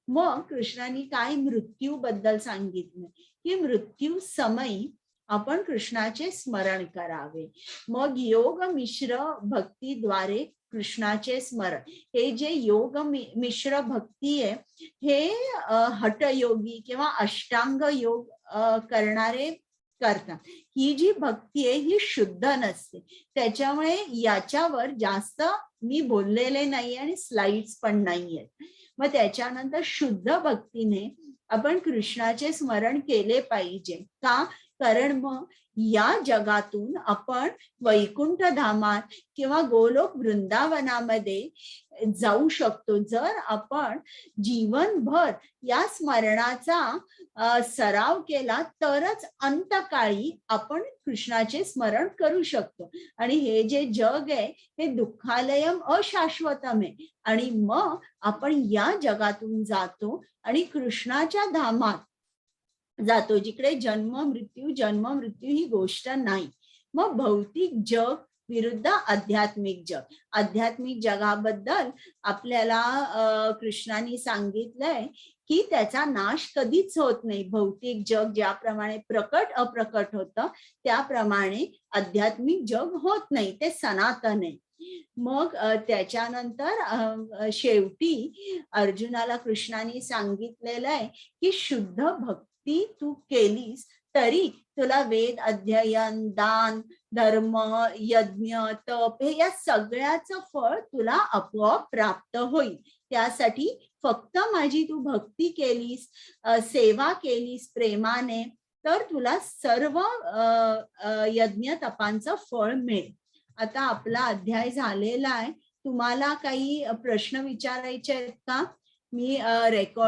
मग कृष्णाने काय मृत्यू बद्दल सांगितलं की मृत्यू समयी आपण कृष्णाचे स्मरण करावे. मग योग मिश्र भक्तीद्वारे कृष्णाचे स्मरण, हे जे योग मिश्र भक्ती आहे हे हठयोगी किंवा अष्टांग योग करणारे करतात. ही जी भक्ती आहे ही शुद्ध नसते, त्याच्यामुळे याच्यावर जास्त मी बोललेले नाही आणि स्लाइड्स पण नाहीयेत. मग त्याच्यानंतर शुद्ध भक्तीने आपण कृष्णाचे स्मरण केले पाहिजे. का? कारण मग या जगातून आपण वैकुंठ धामात किंवा गोलोक वृंदावनामध्ये जाऊ शकतो जर आपण जीवनभर या स्मरणाचा सराव केला, तरच अंतकाळी आपण कृष्णाचे स्मरण करू शकतो. आणि हे जे जग आहे हे दुःखालयम अशाश्वतम आहे आणि मग आपण या जगातून जातो आणि कृष्णाच्या धामात जातो, जिकडे जन्म मृत्यू ही गोष्ट नाही. मग भौतिक जग विरुद्ध आध्यात्मिक जग. आध्यात्मिक जगाबद्दल आपल्याला कृष्णाने सांगितलंय की त्याचा नाश कधीच होत नाही. भौतिक जग ज्याप्रमाणे प्रकट अप्रकट होतं त्याप्रमाणे आध्यात्मिक जग होत नाही, ते सनातन आहे. मग त्याच्यानंतर शेवटी अर्जुनाला कृष्णाने सांगितलेलं आहे की शुद्ध भक्ती तू केलीस तरी तुला वेद अध्ययन, दान, धर्म, यज्ञ, तप हे या सगळ्याचं फळ तुला आपोआप प्राप्त होईल. त्यासाठी फक्त माझी तू भक्ती केलीस, सेवा केलीस प्रेमाने, तर तुला सर्व यज्ञ तपांचं फळ मिळेल. आता आपला अध्याय झालेला आहे. तुम्हाला काही प्रश्न विचारायचे आहेत का? मी रेकॉर्ड